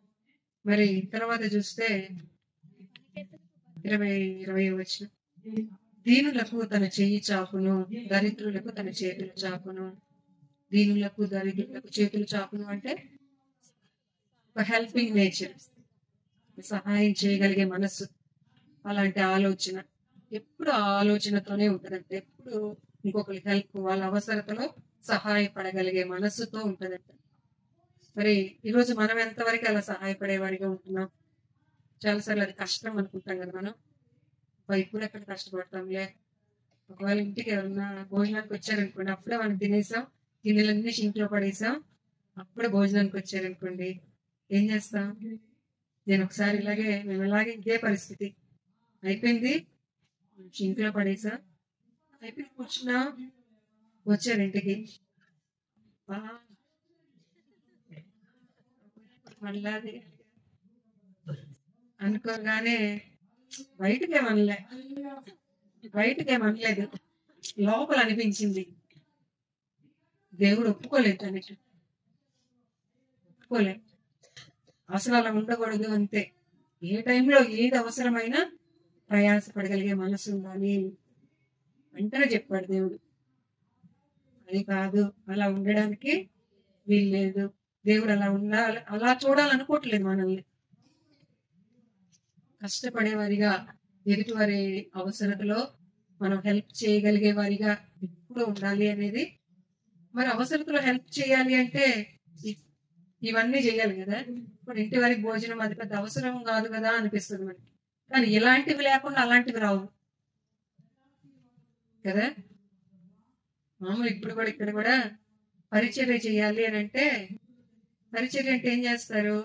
మరి తర్వాత చూస్తే 20 వచ్చిన దీనులకు తన చెయ్యి చాపును, దరిద్రులకు తన చేతులు చాపును. దీనులకు దరిద్రులకు చేతులు చాపును అంటే ఒక హెల్పింగ్ నేచర్, సహాయం చేయగలిగే మనస్సు. అలాంటి ఆలోచన ఎప్పుడు ఆ ఆలోచనతోనే ఉంటదంట. ఎప్పుడు ఇంకొకరి హెల్ప్, వాళ్ళ అవసరతలో సహాయపడగలిగే మనస్సుతో ఉంటదంట. మరి ఈరోజు మనం ఎంతవరకు అలా సహాయపడేవాడిగా ఉంటున్నాం? చాలాసార్లు అది కష్టం అనుకుంటాం కదా మనం. ఇప్పుడు ఎక్కడ కష్టపడతాంలే. ఒకవేళ ఇంటికి ఎవరన్నా భోజనానికి వచ్చారనుకోండి, అప్పుడే మనం తినేసాం, గిన్నెలన్నీ సింక్లో పడేసాం, అప్పుడే భోజనానికి వచ్చారనుకోండి, ఏం చేస్తాం? మేము ఇలాగే ఇదే పరిస్థితి అయిపోయింది. సింక్లో పడేసాం, అయిపోయి కూర్చున్నా, వచ్చారు ఇంటికి, మళ్ళా అనుకోగానే బయటకేమనలేదు, లోపల అనిపించింది. దేవుడు ఒప్పుకోలేదు, తనకి ఒప్పుకోలేదు. అసలు అలా ఉండకూడదు. అంతే. ఏ టైంలో ఏది అవసరమైనా ప్రయాసపడగలిగే మనసు ఉండాలి. వెంటనే చెప్పాడు దేవుడు. అది కాదు, అలా ఉండడానికి వీల్లేదు. దేవుడు అలా ఉండాలి, అలా చూడాలనుకోవట్లేదు మనల్ని. కష్టపడేవారిగా, ఎదుటివారి అవసరతలో మనం హెల్ప్ చేయగలిగే వారిగా ఎప్పుడు ఉండాలి అనేది. మరి అవసరతలో హెల్ప్ చేయాలి అంటే ఇవన్నీ చేయాలి కదా. ఇప్పుడు ఇంటి వారికి భోజనం అది పెద్ద అవసరం కాదు కదా అనిపిస్తుంది మనకి. కానీ ఇలాంటివి లేకుండా అలాంటివి రావు కదా. మామూలు ఇక్కడ కూడా పరిచర్య చేయాలి అని అంటే, పరిచర్య అంటే ఏం చేస్తారు?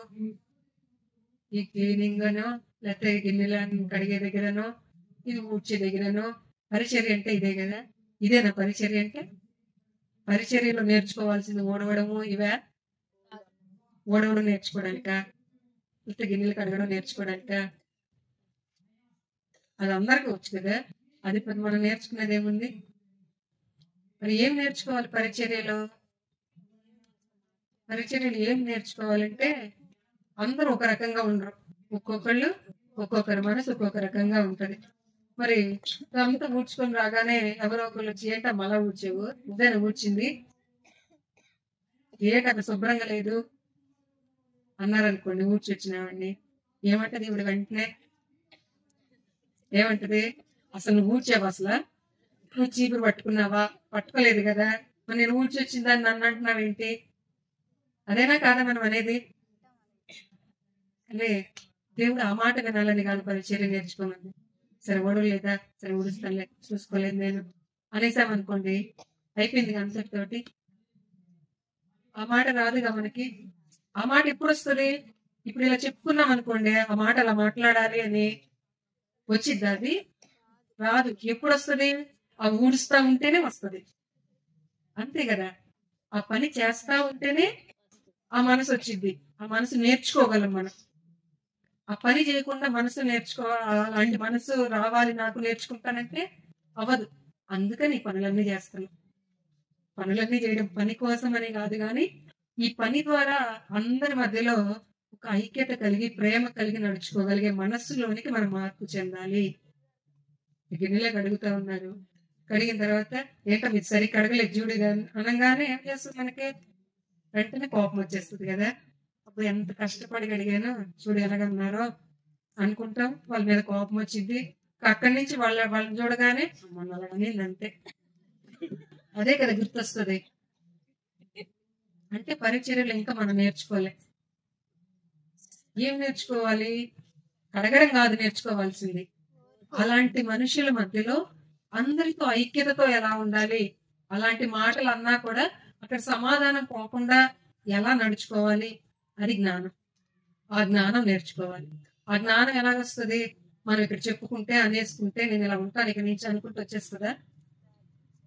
ఈ క్లీనింగ్ అనో, లేకపోతే గిన్నెలను కడిగే దగ్గరనో, ఇది ఊడ్చే దగ్గరనో. పరిచర్య అంటే ఇదే కదా. ఇదేనా పరిచర్య అంటే? పరిచర్యలో నేర్చుకోవాల్సింది ఓడవడము ఇవే. ఓడవడం నేర్చుకోవడానిక, లేకపోతే గిన్నెలు కడగడం నేర్చుకోవడానిక? అది అందరికీ వచ్చు కదా. అది మనం నేర్చుకునేది ఏముంది? మరి ఏం నేర్చుకోవాలి పరిచర్యలో? పరిచర్యలు ఏం నేర్చుకోవాలంటే, అందరూ ఒక రకంగా ఉండరు. ఒక్కొక్కరి మనసు ఒక్కొక్క రకంగా ఉంటది. మరి అంతా ఊడ్చుకొని రాగానే ఎవరో ఒకళ్ళు వచ్చి, ఏంటా మళ్ళా ఊడ్చేవు, ఇదేనా ఊడ్చింది, అక్కడ శుభ్రంగా లేదు అన్నారనుకోండి, ఊడ్చి వచ్చినావాడిని, ఏమంటది ఇప్పుడు? వెంటనే ఏమంటది? అసలు నువ్వు ఊడ్చావా? అసలు నువ్వు చీపురు పట్టుకున్నావా? పట్టుకోలేదు కదా, మరి నేను ఊడ్చి వచ్చిందని నన్ను అంటున్నావేంటి? అదేనా కాదా మనం అనేది? అంటే దేవుడు ఆ మాట వినాలని కాదు పరిచర్య నేర్చుకోమని. సరే ఓడలేదా, సరే ఊడుస్తానులే, చూసుకోలేదు నేను అనేసామనుకోండి, అయిపోయింది అంతటితోటి. ఆ మాట రాదుగా మనకి. ఆ మాట ఎప్పుడు వస్తుంది? ఇప్పుడు ఇలా చెప్పుకున్నాం అనుకోండి, ఆ మాట అలా మాట్లాడాలి అని వచ్చిద్దా? అది రాదు. ఎప్పుడు వస్తుంది? ఆ ఊడుస్తా ఉంటేనే వస్తుంది. అంతే కదా. ఆ పని చేస్తా ఉంటేనే ఆ మనసు వచ్చిద్ది. ఆ మనసు నేర్చుకోగలం మనం. ఆ పని చేయకుండా మనసు అలాంటి మనసు రావాలి నాకు, నేర్చుకుంటానంటే అవ్వదు. అందుకని ఈ పనులన్నీ చేస్తాను. పనులన్నీ చేయడం పని కోసం అని కాదు, కానీ ఈ పని ద్వారా అందరి మధ్యలో ఒక ఐక్యత కలిగి, ప్రేమ కలిగి నడుచుకోగలిగే మనస్సులోనికి మనం మార్పు చెందాలి. గిన్నెలే కడుగుతా ఉన్నారు, కడిగిన తర్వాత ఏంటో మీరు సరిగ్గా కడగలేదు చూడు అనగానే ఏం చేస్తుంది? మనకి వెంటనే కోపం వచ్చేస్తుంది కదా. అప్పుడు ఎంత కష్టపడి కడిగానో చూడు ఎలాగన్నారో అనుకుంటాం. వాళ్ళ మీద కోపం వచ్చింది. అక్కడి నుంచి వాళ్ళని చూడగానే మన అలాగని అంతే. అదే కదా గుర్తొస్తుంది. అంటే పరిచర్యలు ఇంకా మనం నేర్చుకోలే. ఏం నేర్చుకోవాలి? కడగడం కాదు నేర్చుకోవాల్సింది. అలాంటి మనుషుల మధ్యలో అందరితో ఐక్యతతో ఎలా ఉండాలి, అలాంటి మాటలు అన్నా కూడా అక్కడ సమాధానం పోకుండా ఎలా నడుచుకోవాలి, అది జ్ఞానం. ఆ జ్ఞానం నేర్చుకోవాలి. ఆ జ్ఞానం ఎలాగొస్తుంది? మనం ఇక్కడ చెప్పుకుంటే అనేసుకుంటే నేను ఇలా ఉంటాను ఇక నుంచి అనుకుంటూ వచ్చేస్తుందా?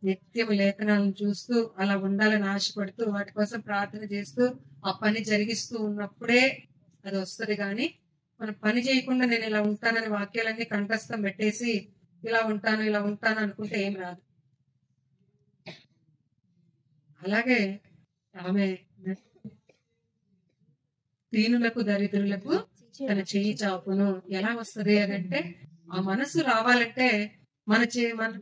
నిత్యం లేఖనాలను చూస్తూ అలా ఉండాలని ఆశపడుతూ వాటి కోసం ప్రార్థన చేస్తూ ఆ పని జరిగిస్తూ ఉన్నప్పుడే అది వస్తుంది. కానీ మనం పని చేయకుండా నేను ఇలా ఉంటానని వాక్యాలన్నీ కంఠస్థం పెట్టేసి ఇలా ఉంటాను అనుకుంటే ఏం రాదు. అలాగే ఆమె దీనులకు దరిద్రులకు తన చెయ్యి చాపును. ఎలా వస్తుంది అదంటే ఆ మనసు రావాలంటే మన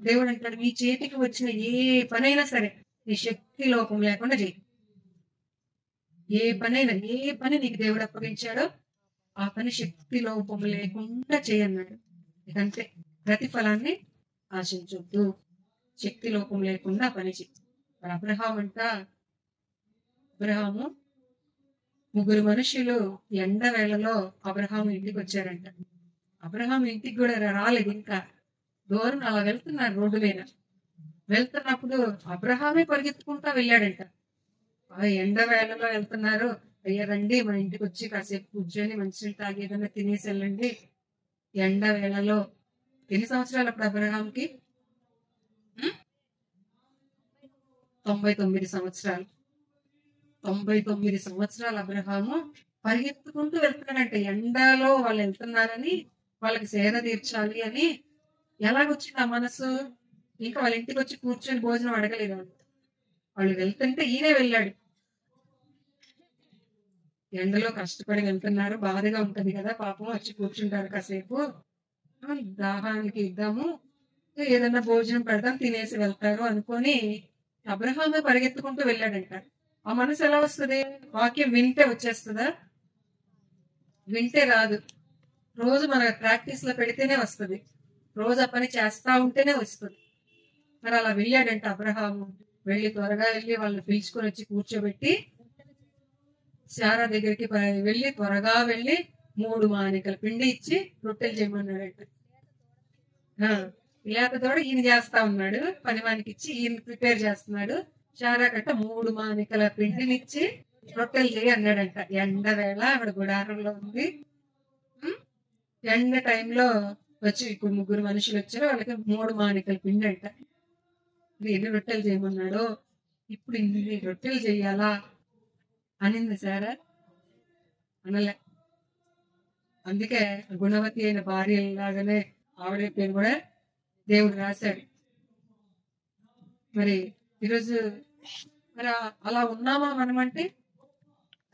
దేవుడు అంటాడు, నీ చేతికి వచ్చిన ఏ పనైనా సరే నీ శక్తి లోపం లేకుండా చేయి. ఏ పని నీకు దేవుడు అప్పగించాడో ఆ పని శక్తి లోపం లేకుండా చేయన్నాడు. ఇదంతే. ప్రతిఫలాన్ని ఆశించొద్దు, శక్తి లోపం లేకుండా పని చేయి. అబ్రహాము ముగ్గురు మనుషులు ఎండ వేళలో అబ్రహాము ఇంటికి వచ్చారంట. అబ్రహాం ఇంటికి కూడా రాలేదు, ఇంకా దూరం అలా వెళ్తున్నారు. రోడ్డు మీద వెళ్తున్నప్పుడు అబ్రహామే పరిగెత్తుకుంటా వెళ్ళాడంట. ఆ ఎండ వేళలో వెళ్తున్నారు, అయ్యా రండి మన ఇంటికి వచ్చి కాసేపు కూర్చొని మంచినీళ్ళు తాగి ఏదైనా తినేసి వెళ్ళండి. ఎండ వేళలో. ఎన్ని సంవత్సరాలు అప్పుడు అబ్రహాంకి? 99 సంవత్సరాలు. 99 సంవత్సరాలు అబ్రహాము పరిగెత్తుకుంటూ వెళ్తున్నాడంటే ఎండలో వాళ్ళు వెళ్తున్నారని, వాళ్ళకి సేద తీర్చాలి అని. ఎలాగొచ్చింది ఆ మనసు? ఇంకా వాళ్ళ ఇంటికి వచ్చి కూర్చొని భోజనం అడగలేదు వాళ్ళు వెళ్తుంటే ఈయనే వెళ్ళాడు. ఎండలో కష్టపడి వెళ్తున్నారు, బాధగా ఉంటది కదా పాపం, వచ్చి కూర్చుంటారు కాసేపు, దాహానికి ఇద్దాము, ఏదన్నా భోజనం పెడదాం తినేసి వెళ్తారు అనుకొని అబ్రహామే పరిగెత్తుకుంటూ వెళ్ళాడంట. ఆ మనసు ఎలా వస్తుంది? వాక్యం వింటే వచ్చేస్తుందా? వింటే రాదు. రోజు మన ప్రాక్టీస్ లో పెడితేనే వస్తుంది. రోజు ఆ పని చేస్తా ఉంటేనే వస్తుంది. మరి అలా వెళ్ళాడంట అబ్రహాము. త్వరగా వెళ్ళి వాళ్ళని పిలుచుకొని వచ్చి కూర్చోబెట్టి శారా దగ్గరికి వెళ్ళి త్వరగా వెళ్ళి 3 మానికల పిండి ఇచ్చి రొట్టెలు చేయమన్నాడంట. లేక తోడు ఈయన చేస్తా ఉన్నాడు, పనివానికి ఇచ్చి ఈయన ప్రిపేర్ చేస్తున్నాడు. శారా కట్ట 3 మానికల పిండినిచ్చి రొట్టెలు చేయి అన్నాడంట. ఎండ వేళ ఆవిడ గుడారంలో ఉంది. ఎండ టైంలో వచ్చి ఇప్పుడు ముగ్గురు మనుషులు వచ్చారు, వాళ్ళకి 3 మానికల పిండి అంట. ఎన్ని రొట్టెలు చేయమన్నాడు? ఇప్పుడు ఇన్ని రొట్టెలు చెయ్యాలా అనింది సారా? అనలే. అందుకే గుణవతి అయిన భార్య లాగానే ఆవిడ పేరు కూడా దేవుడు రాశాడు. మరి ఈరోజు మరి అలా ఉన్నామా మనం అంటే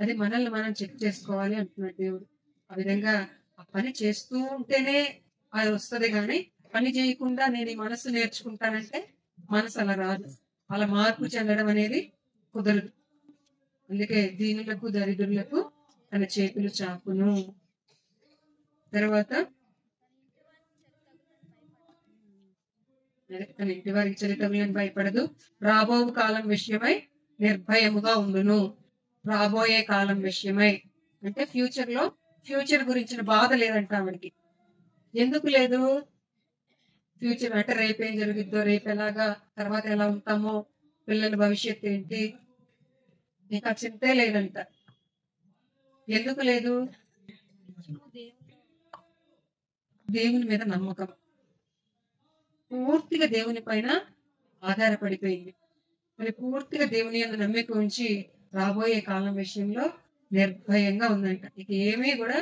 అది మనల్ని మనం చెక్ చేసుకోవాలి అంటున్నాడు దేవుడు. ఆ విధంగా ఆ పని చేస్తూ ఉంటేనే అది వస్తుంది. కానీ పని చేయకుండా నేను ఈ మనసు నేర్చుకుంటానంటే మనసు అలా రాదు. అలా మార్పు చెందడం అనేది కుదరదు. అందుకే దీనులకు దరిద్రులకు తన చేతులు చాపును. తర్వాత తన ఇంటి వారికి చరిత్రలను భయపడదు, రాబో కాలం విషయమై నిర్భయముగా ఉండును. రాబోయే కాలం విషయమై అంటే ఫ్యూచర్ గురించిన బాధ లేదంట ఆవిడికి. ఎందుకు లేదు? ఫ్యూచర్ అంటే రేపేం జరుగుద్దో, రేపు ఎలాగా, తర్వాత ఎలా ఉంటామో, పిల్లల భవిష్యత్తు ఏంటి, ఇంకా చింతే లేదంట. ఎందుకు లేదు? దేవుని మీద నమ్మకం, పూర్తిగా దేవుని పైన ఆధారపడిపోయింది. మరి పూర్తిగా దేవుని యందు నమ్మిక ఉంచి రాబోయే కాలం విషయంలో నిర్భయంగా ఉందంట. ఇక ఏమీ కూడా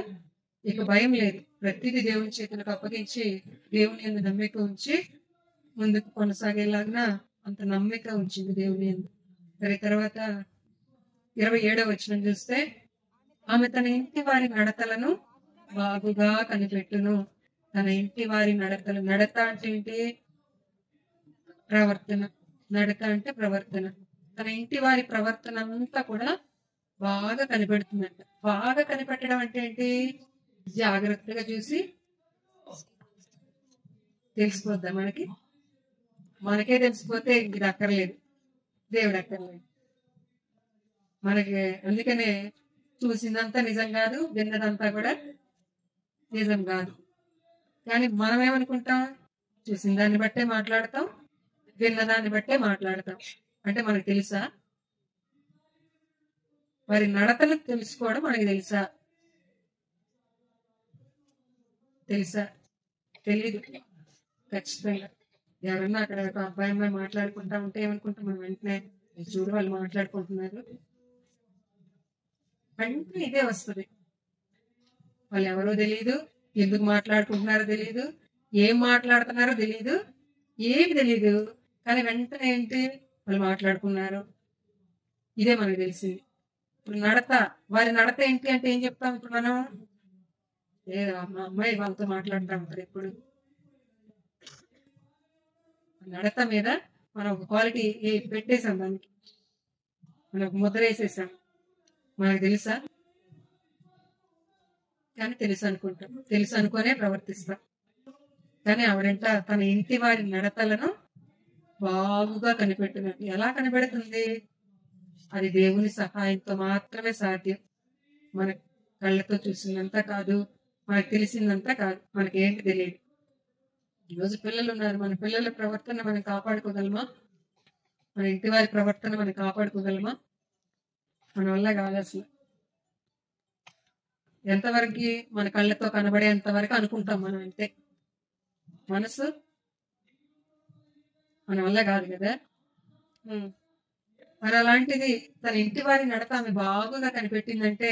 ఇక భయం లేదు. ప్రతిదీ దేవుని చేతులకు అప్పగించి దేవుని యందు నమ్మిక ఉంచి ముందుకు కొనసాగేలాగా అంత నమ్మిక ఉంచింది దేవుని యందు. మరి తర్వాత 27వ వచనం చూస్తే, ఆమె తన ఇంటి వారి నడతలను బాగుగా కనిపెట్టును. తన ఇంటి వారి నడతలు, నడత అంటే ఏంటి? ప్రవర్తన. నడత అంటే ప్రవర్తన. తన ఇంటి వారి ప్రవర్తన అంతా కూడా బాగా కనిపెడుతుందంట. బాగా కనిపెట్టడం అంటే ఏంటి? జాగ్రత్తగా చూసి తెలిసిపోద్దా మనకి? మనకే తెలిసిపోతే ఇది అక్కర్లేదు, దేవుడు అక్కర్లేదు. మనకి అందుకనే చూసిందంతా నిజం కాదు, విన్నదంతా కూడా నిజం కాదు. కానీ మనం ఏమనుకుంటాం, చూసిన దాన్ని బట్టే మాట్లాడతాం, విన్నదాన్ని బట్టే మాట్లాడతాం. అంటే మనకు తెలుసా? వారి నడతలు తెలుసుకోవడం మనకి తెలుసా? తెలీదు. ఖచ్చితంగా ఎవరన్నా అక్కడ ఒక అబ్బాయి అమ్మాయి మాట్లాడుకుంటా ఉంటే ఏమనుకుంటాం మనం వెంటనే, చూడు వాళ్ళు మాట్లాడుకుంటున్నారు, వెంటనే ఇదే వస్తుంది. వాళ్ళు ఎవరో తెలియదు, ఎందుకు మాట్లాడుకుంటున్నారో తెలియదు, ఏం మాట్లాడుతున్నారో తెలియదు, ఏమి తెలియదు. కానీ వెంటనే ఏంటి, వాళ్ళు మాట్లాడుకున్నారు, ఇదే మనకు తెలిసింది. ఇప్పుడు వారి నడత ఏంటి అంటే ఏం చెప్తాం ఇప్పుడు మనం? మా అమ్మాయి వాళ్ళతో మాట్లాడుతూ ఉంటారు ఎప్పుడు. నడత మీద మనం ఒక క్వాలిటీ పెట్టేసాం, దానికి మనం ఒక ముద్ర వేసేసాం. మనకు తెలుసా? కానీ తెలుసు అనుకుంటాం, తెలుసు అనుకునే ప్రవర్తిస్తాం. కానీ ఆవిడంట తన ఇంటి వారి నడతలను బాగుగా కనిపెట్టినట్టు. ఎలా కనిపెడుతుంది? అది దేవుని సహాయంతో మాత్రమే సాధ్యం. మన కళ్ళతో చూసినంత కాదు, మనకు తెలిసిందంతా కాదు, మనకేంటి తెలియదు. ఈరోజు పిల్లలు ఉన్నారు, మన పిల్లల ప్రవర్తన మనం కాపాడుకోగలమా? మన ఇంటి వారి ప్రవర్తన మనం కాపాడుకోగలమా? మన వల్ల కాదు అసలు. ఎంతవరకు మన కళ్ళతో కనబడేంత వరకు అనుకుంటాం మనం, అంతే. మనసు మన వల్ల కాదు కదా. మరి అలాంటిది తన ఇంటి వారి నడత ఆమె బాగుగా కనిపెట్టిందంటే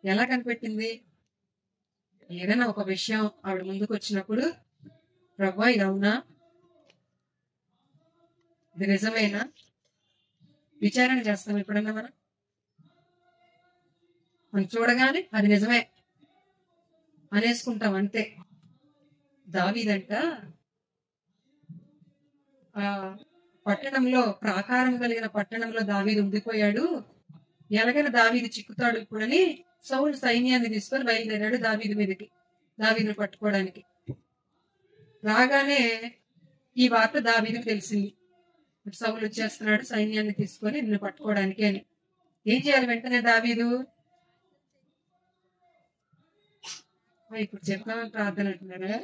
ఎలా కనిపెట్టింది? ఏదైనా ఒక విషయం ఆవిడ ముందుకు వచ్చినప్పుడు, ప్రభువా ఇది అవునా, ఇది నిజమేనా, విచారణ చేస్తాం ఎప్పుడన్నా మనం చూడగానే అది నిజమే అనేసుకుంటాం, అంతే. దావీదంట ఆ పట్టణంలో, ప్రాకారం కలిగిన పట్టణంలో దావీదు ఉండిపోయాడు, ఎలాగైనా దావీదు చిక్కుతాడు ఇప్పుడని సౌలు సైన్యాన్ని తీసుకొని బయలుదేరాడు దావీదు మీదకి, దావీదుని పట్టుకోవడానికి. రాగానే ఈ వార్త దావీదుకు తెలిసింది, సౌలు వచ్చేస్తున్నాడు సైన్యాన్ని తీసుకొని నిన్ను పట్టుకోవడానికి అని. ఏం చేయాలి వెంటనే దావీదు? ఇప్పుడు చెప్పామని ప్రార్థన అంటున్నారా?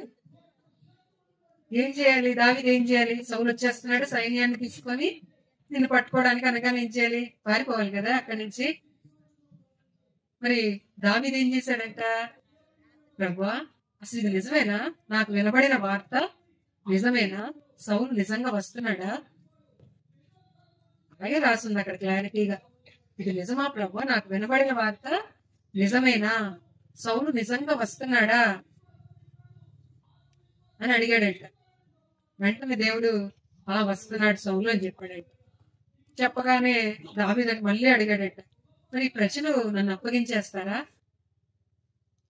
ఏం చేయాలి దావీదు? ఏం చేయాలి? సౌలు వచ్చేస్తున్నాడు సైన్యాన్ని తీసుకొని నిన్ను పట్టుకోవడానికి అనగానే ఏం చేయాలి? పారిపోవాలి కదా అక్కడి నుంచి. మరి దావీదు ఏం చేశాడంట? ప్రభువా అసలు ఇది నిజమేనా? నాకు వినబడిన వార్త నిజమేనా? సౌలు నిజంగా వస్తున్నాడా? అలాగే రాస్తుంది అక్కడ క్లారిటీగా, ఇది నిజమా ప్రభువా? నాకు వినబడిన వార్త నిజమేనా? సౌలు నిజంగా వస్తున్నాడా అని అడిగాడంట. వెంటనే దేవుడు వస్తున్నాడు సౌలు అని చెప్పాడంట. చెప్పగానే దావీదుని మళ్ళీ అడిగాడంట, మరి ఈ ప్రజలు నన్ను అప్పగించేస్తారా?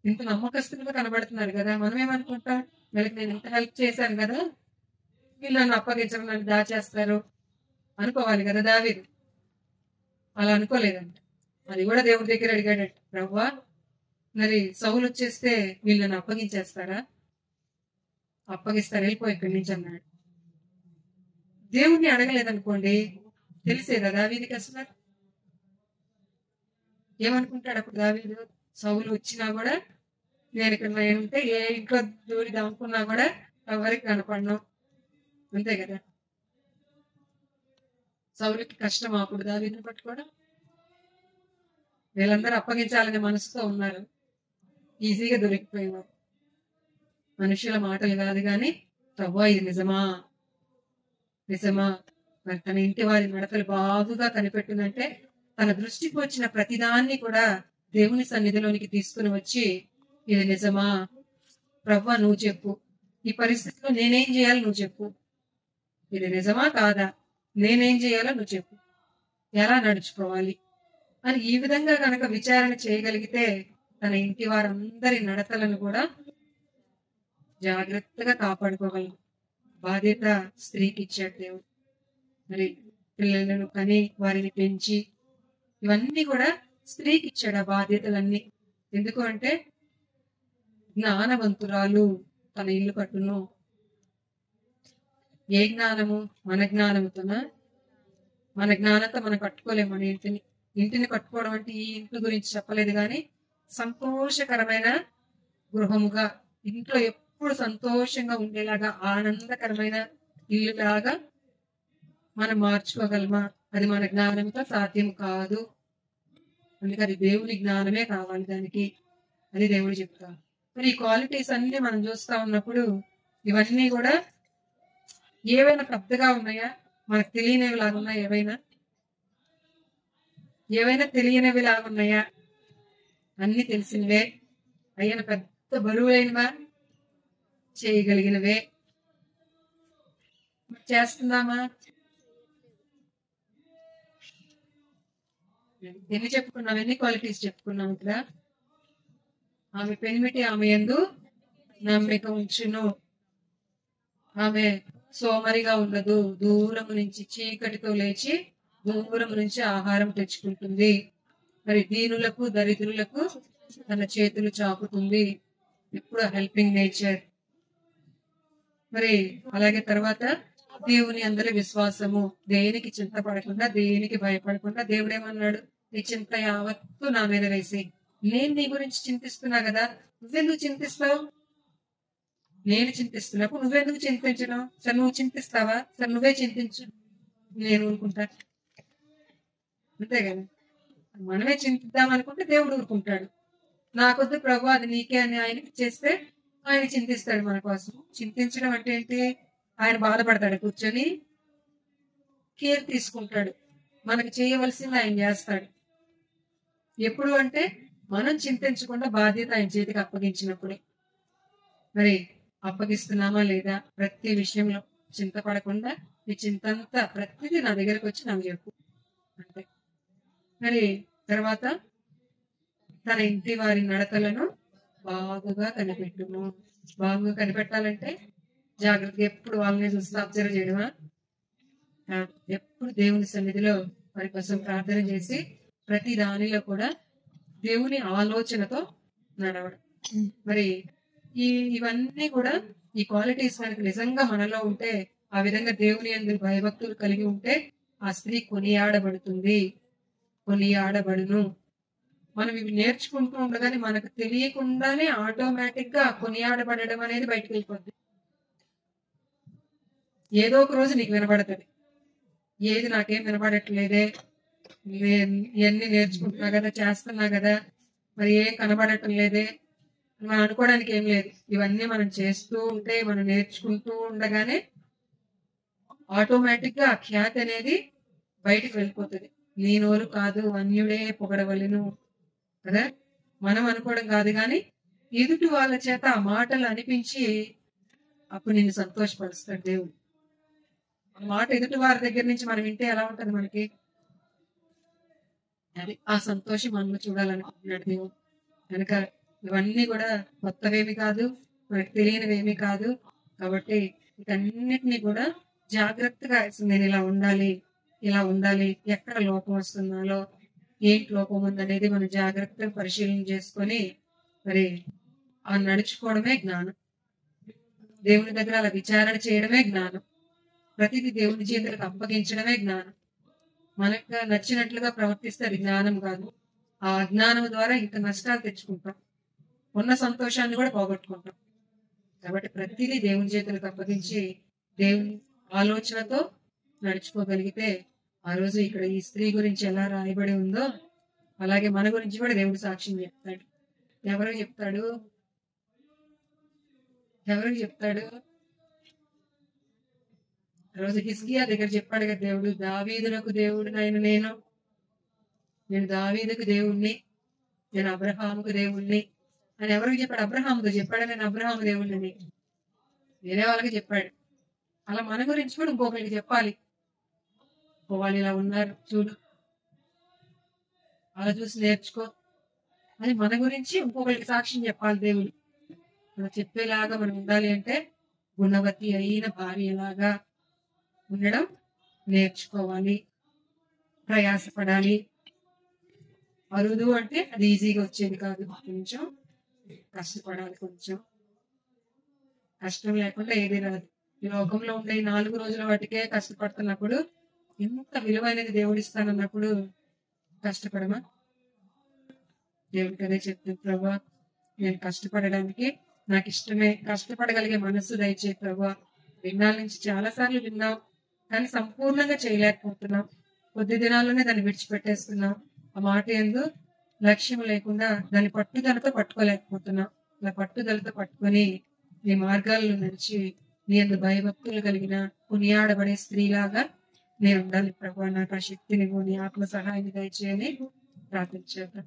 ఇంత నమ్మకస్తులుగా కనబడుతున్నారు కదా, మనం ఏమనుకుంటాం, వీళ్ళకి నేను ఇంత హెల్ప్ చేశాను కదా, వీళ్ళు నన్ను అప్పగించడం, నన్ను దాచేస్తారు అనుకోవాలి కదా దావీదు. అలా అనుకోలేదంట. అది కూడా దేవుడి దగ్గర అడిగాడంట, ప్రభువా మరి సౌలు వచ్చేస్తే వీళ్ళని అప్పగించేస్తారా? అప్పగిస్తారు, వెళ్ళిపో ఇక్కడి నుంచి అన్నాడు. దేవుడిని అడగలేదనుకోండి, తెలిసేదా దావీదుకి అసలు? ఏమనుకుంటాడు అప్పుడు దావీదు? సౌలు వచ్చినా కూడా నేను ఇక్కడ నేనుంటే ఏ ఇంట్లో దూరి దాముకున్నా కూడా ఎవరికి కనపడను, అంతే కదా. సౌలుకి కష్టం అప్పుడు దావీదుని పట్టుకోవడం. వీళ్ళందరూ అప్పగించాలనే మనసుతో ఉన్నారు, ఈజీగా దొరికిపోయేవారు. మనుషుల మాటలు కాదు కానీ, ప్రభువా ఇది నిజమా, నిజమా. మరి తన ఇంటి వారి నడతలు బాగుగా కనిపెట్టిందంటే తన దృష్టికి వచ్చిన ప్రతిదాన్ని కూడా దేవుని సన్నిధిలోనికి తీసుకుని వచ్చి, ఇది నిజమా ప్రభువా నువ్వు చెప్పు, ఈ పరిస్థితిలో నేనేం చేయాలి నువ్వు చెప్పు, ఇది నిజమా కాదా, నేనేం చేయాలో నువ్వు చెప్పు, ఎలా నడుచుకోవాలి అని ఈ విధంగా కనుక విచారణ చేయగలిగితే తన ఇంటి వారందరి నడతలను కూడా జాగ్రత్తగా కాపాడుకోగలరు. బాధ్యత స్త్రీకి ఇచ్చాడు దేవుడు. మరి పిల్లలను కని వారిని పెంచి ఇవన్నీ కూడా స్త్రీకి ఇచ్చాడు ఆ బాధ్యతలన్నీ. ఎందుకు అంటే జ్ఞానవంతురాలు తన ఇల్లు కట్టును. ఏ జ్ఞానము? మన జ్ఞానముతోన? మన జ్ఞానంతో మనం కట్టుకోలేము మన ఇంటిని. ఇంటిని కట్టుకోవడం అంటే ఈ ఇంటి గురించి చెప్పలేదు కానీ సంతోషకరమైన గృహముగా, ఇంట్లో ఎప్పుడు సంతోషంగా ఉండేలాగా, ఆనందకరమైన ఇల్లులాగా మనం మార్చుకోగలమా? అది మన జ్ఞానంతో సాధ్యం కాదు. అందుకే అది దేవుని జ్ఞానమే కావాలి దానికి. అది దేవుడు చెప్తారు. మరి ఈ క్వాలిటీస్ అన్ని మనం చూస్తా ఉన్నప్పుడు ఇవన్నీ కూడా ఏవైనా పెద్దగా ఉన్నాయా? మనకు తెలియనివి లాగా ఉన్నాయా? ఏవైనా తెలియనివి లాగా ఉన్నాయా? అన్ని తెలిసినవే. అయిన పెద్ద బరువులైనవా? చేయగలిగినవే. చేస్తున్నామా? ఎన్ని చెప్పుకున్నాం? ఎన్ని క్వాలిటీస్ చెప్పుకున్నాం ఇక్కడ? ఆమె పెనిమిటి ఆమె యందు నమ్మిక ఉంచును. ఆమె సోమరిగా ఉండదు. దూరం నుంచి చీకటితో లేచి దూరం నుంచి ఆహారం తెచ్చుకుంటుంది. మరి దీనులకు దరిద్రులకు తన చేతులు చాపుతుంది. ఎప్పుడు హెల్పింగ్ నేచర్. మరి అలాగే తర్వాత దేవుని అందరి విశ్వాసము. దేనికి చింతపడకుండా, దేనికి భయపడకుండా దేవుడు ఏమన్నాడు? నీ చింత యావత్తు నా మీద వేసి, నేను నీ గురించి చింతిస్తున్నా కదా, నువ్వెందుకు చింతిస్తావు? నేను చింతిస్తున్నప్పుడు నువ్వెందుకు చింతించడం? సరే నువ్వు చింతిస్తావా? సరే నువ్వే చింతించు, నేను ఊరుకుంటా. అంతే కదా. మనమే చింతిద్దాం అనుకుంటే దేవుడు ఊరుకుంటాడు. నాకొద్దు ప్రభు, అది నీకే అని ఆయనకి చేస్తే ఆయన చింతిస్తాడు మన కోసం. చింతించడం అంటే ఏంటి? ఆయన బాధపడతాడు, కూర్చొని కేర్ తీసుకుంటాడు. మనకు చేయవలసింది ఆయన చేస్తాడు. ఎప్పుడు అంటే మనం చింతించకుండా బాధ్యత ఆయన చేతికి అప్పగించినప్పుడే. మరి అప్పగిస్తున్నామా లేదా? ప్రతి విషయంలో చింతపడకుండా నీ చింతంతా ప్రతిదీ నా దగ్గరకు వచ్చి నాకు చెప్పు అంటే. మరి తర్వాత తన ఇంటి వారి నడతలను బాగుగా కనిపెట్టును. బాగుగా కనిపెట్టాలంటే జాగ్రత్తగా ఎప్పుడు వాళ్ళని చూస్తూ అబ్జర్వ్ చేయడమా? ఎప్పుడు దేవుని సన్నిధిలో వారి కోసం ప్రార్థన చేసి ప్రతి దానిలో కూడా దేవుని ఆలోచనతో నడవడం. మరి ఇవన్నీ కూడా ఈ క్వాలిటీస్ మనకి నిజంగా మనలో ఉంటే, ఆ విధంగా దేవుని యందు భయభక్తులు కలిగి ఉంటే ఆ స్త్రీ కొనియాడబడుతుంది, కొనియాడబడును. మనం ఇవి నేర్చుకుంటూ ఉండగానే మనకు తెలియకుండానే ఆటోమేటిక్ గా కొనియాడబడడం అనేది బయటకు వెళ్ళిపోద్ది. ఏదో ఒక రోజు నీకు వినబడుతుంది, ఏది నాకేం వినబడట్లేదే, ఇవన్నీ నేర్చుకుంటున్నా కదా, చేస్తున్నా కదా, మరి ఏం కనబడటం లేదే మనం అనుకోవడానికి ఏం లేదు. ఇవన్నీ మనం చేస్తూ ఉంటే, మనం నేర్చుకుంటూ ఉండగానే ఆటోమేటిక్ గా ఆ ఖ్యాతి అనేది బయటకు వెళ్ళిపోతుంది. నీ నోరు కాదు అన్యుడే పొగడవలెను కదా. మనం అనుకోవడం కాదు కానీ ఎదుటి వాళ్ళ చేత ఆ మాటలు అనిపించి అప్పుడు నిన్ను సంతోషపరుస్తాడు దేవుడు. ఆ మాట ఎదుటి వారి దగ్గర నుంచి మనం వింటే ఎలా ఉంటది మనకి? అది ఆ సంతోషం మనలో చూడాలనుకుంటున్నాడు దేవుడు. కనుక ఇవన్నీ కూడా కొత్తవేమి కాదు, మనకు తెలియనివేమీ కాదు. కాబట్టి వీటన్నిటినీ కూడా జాగ్రత్తగా నేను ఇలా ఉండాలి, ఇలా ఉండాలి, ఎక్కడ లోపం వస్తున్నాలో, ఏంటి లోపం ఉందనేది మనం జాగ్రత్తగా పరిశీలన చేసుకొని మరి ఆ నడుచుకోవడమే జ్ఞానం. దేవుని దగ్గర అలా విచారణ చేయడమే జ్ఞానం. ప్రతిదీ దేవుని చేతులకు అప్పగించడమే జ్ఞానం. మనకు నచ్చినట్లుగా ప్రవర్తిస్తే అది జ్ఞానం కాదు. ఆ అజ్ఞానం ద్వారా ఇంకా నష్టాలు తెచ్చుకుంటాం, ఉన్న సంతోషాన్ని కూడా పోగొట్టుకుంటాం. కాబట్టి ప్రతిదీ దేవుని చేతులకు అప్పగించి దేవుని ఆలోచనతో నడుచుకోగలిగితే ఆ రోజు ఇక్కడ ఈ స్త్రీ గురించి ఎలా రాయబడి ఉందో అలాగే మన గురించి కూడా దేవుడు సాక్ష్యం చెప్తాడు. ఎవరికి చెప్తాడు? ఎవరికి చెప్తాడు? ఆ రోజు హిజ్కియా దగ్గర చెప్పాడు కదా దేవుడు, దావీదునకు దేవుడు నేను దావీదుకు దేవుణ్ణి, నేను అబ్రహాముకు దేవుణ్ణి అని ఎవరికి చెప్పాడు? అబ్రహాముతో చెప్పాడు, నేను అబ్రహాము దేవుణ్ణి. వేరే వాళ్ళకి చెప్పాడు. అలా మన గురించి కూడా ఇంకొకరికి చెప్పాలి. వాళ్ళు ఇలా ఉన్నారు చూడు, అలా చూసి నేర్చుకో. అది మన గురించి ఇంకొకరికి సాక్ష్యం చెప్పాలి దేవుడు. మనం చెప్పేలాగా మనం ఉండాలి అంటే గుణవతి అయిన భార్యలాగా ఉండడం నేర్చుకోవాలి, ప్రయాసపడాలి. అరుదు అంటే అది ఈజీగా వచ్చేది కాదు, కొంచెం కష్టపడాలి. కొంచెం కష్టం లేకుండా ఏది రాదు. ఈ లోకంలో ఉండే 4 రోజుల వాటికే కష్టపడుతున్నప్పుడు ఎంత విలువైనది దేవుడిస్తానన్నప్పుడు కష్టపడమా? దేవుడికి అదే చెప్తుంది, ప్రభా నేను కష్టపడడానికి నాకు ఇష్టమే, కష్టపడగలిగే మనస్సు దయచేయి ప్రభా. విన్నాల నుంచి చాలా సార్లు విన్నాం, కానీ సంపూర్ణంగా చేయలేకపోతున్నాం. కొద్ది దినాల్లోనే దాన్ని విడిచిపెట్టేస్తున్నాం. ఆ మాట యందు లక్ష్యం లేకుండా దాన్ని పట్టుదలతో పట్టుకోలేకపోతున్నాం. ఇలా పట్టుదలతో పట్టుకొని నీ మార్గాల్లో నడిచి నీ యందు భయభక్తులు కలిగిన కొనియాడబడే స్త్రీలాగా నేను ఉండాలి ప్రభా. నాకు ఆ శక్తిని నీ ఆత్మ సహాయాన్ని దయచేయని ప్రార్థించేద్దాం.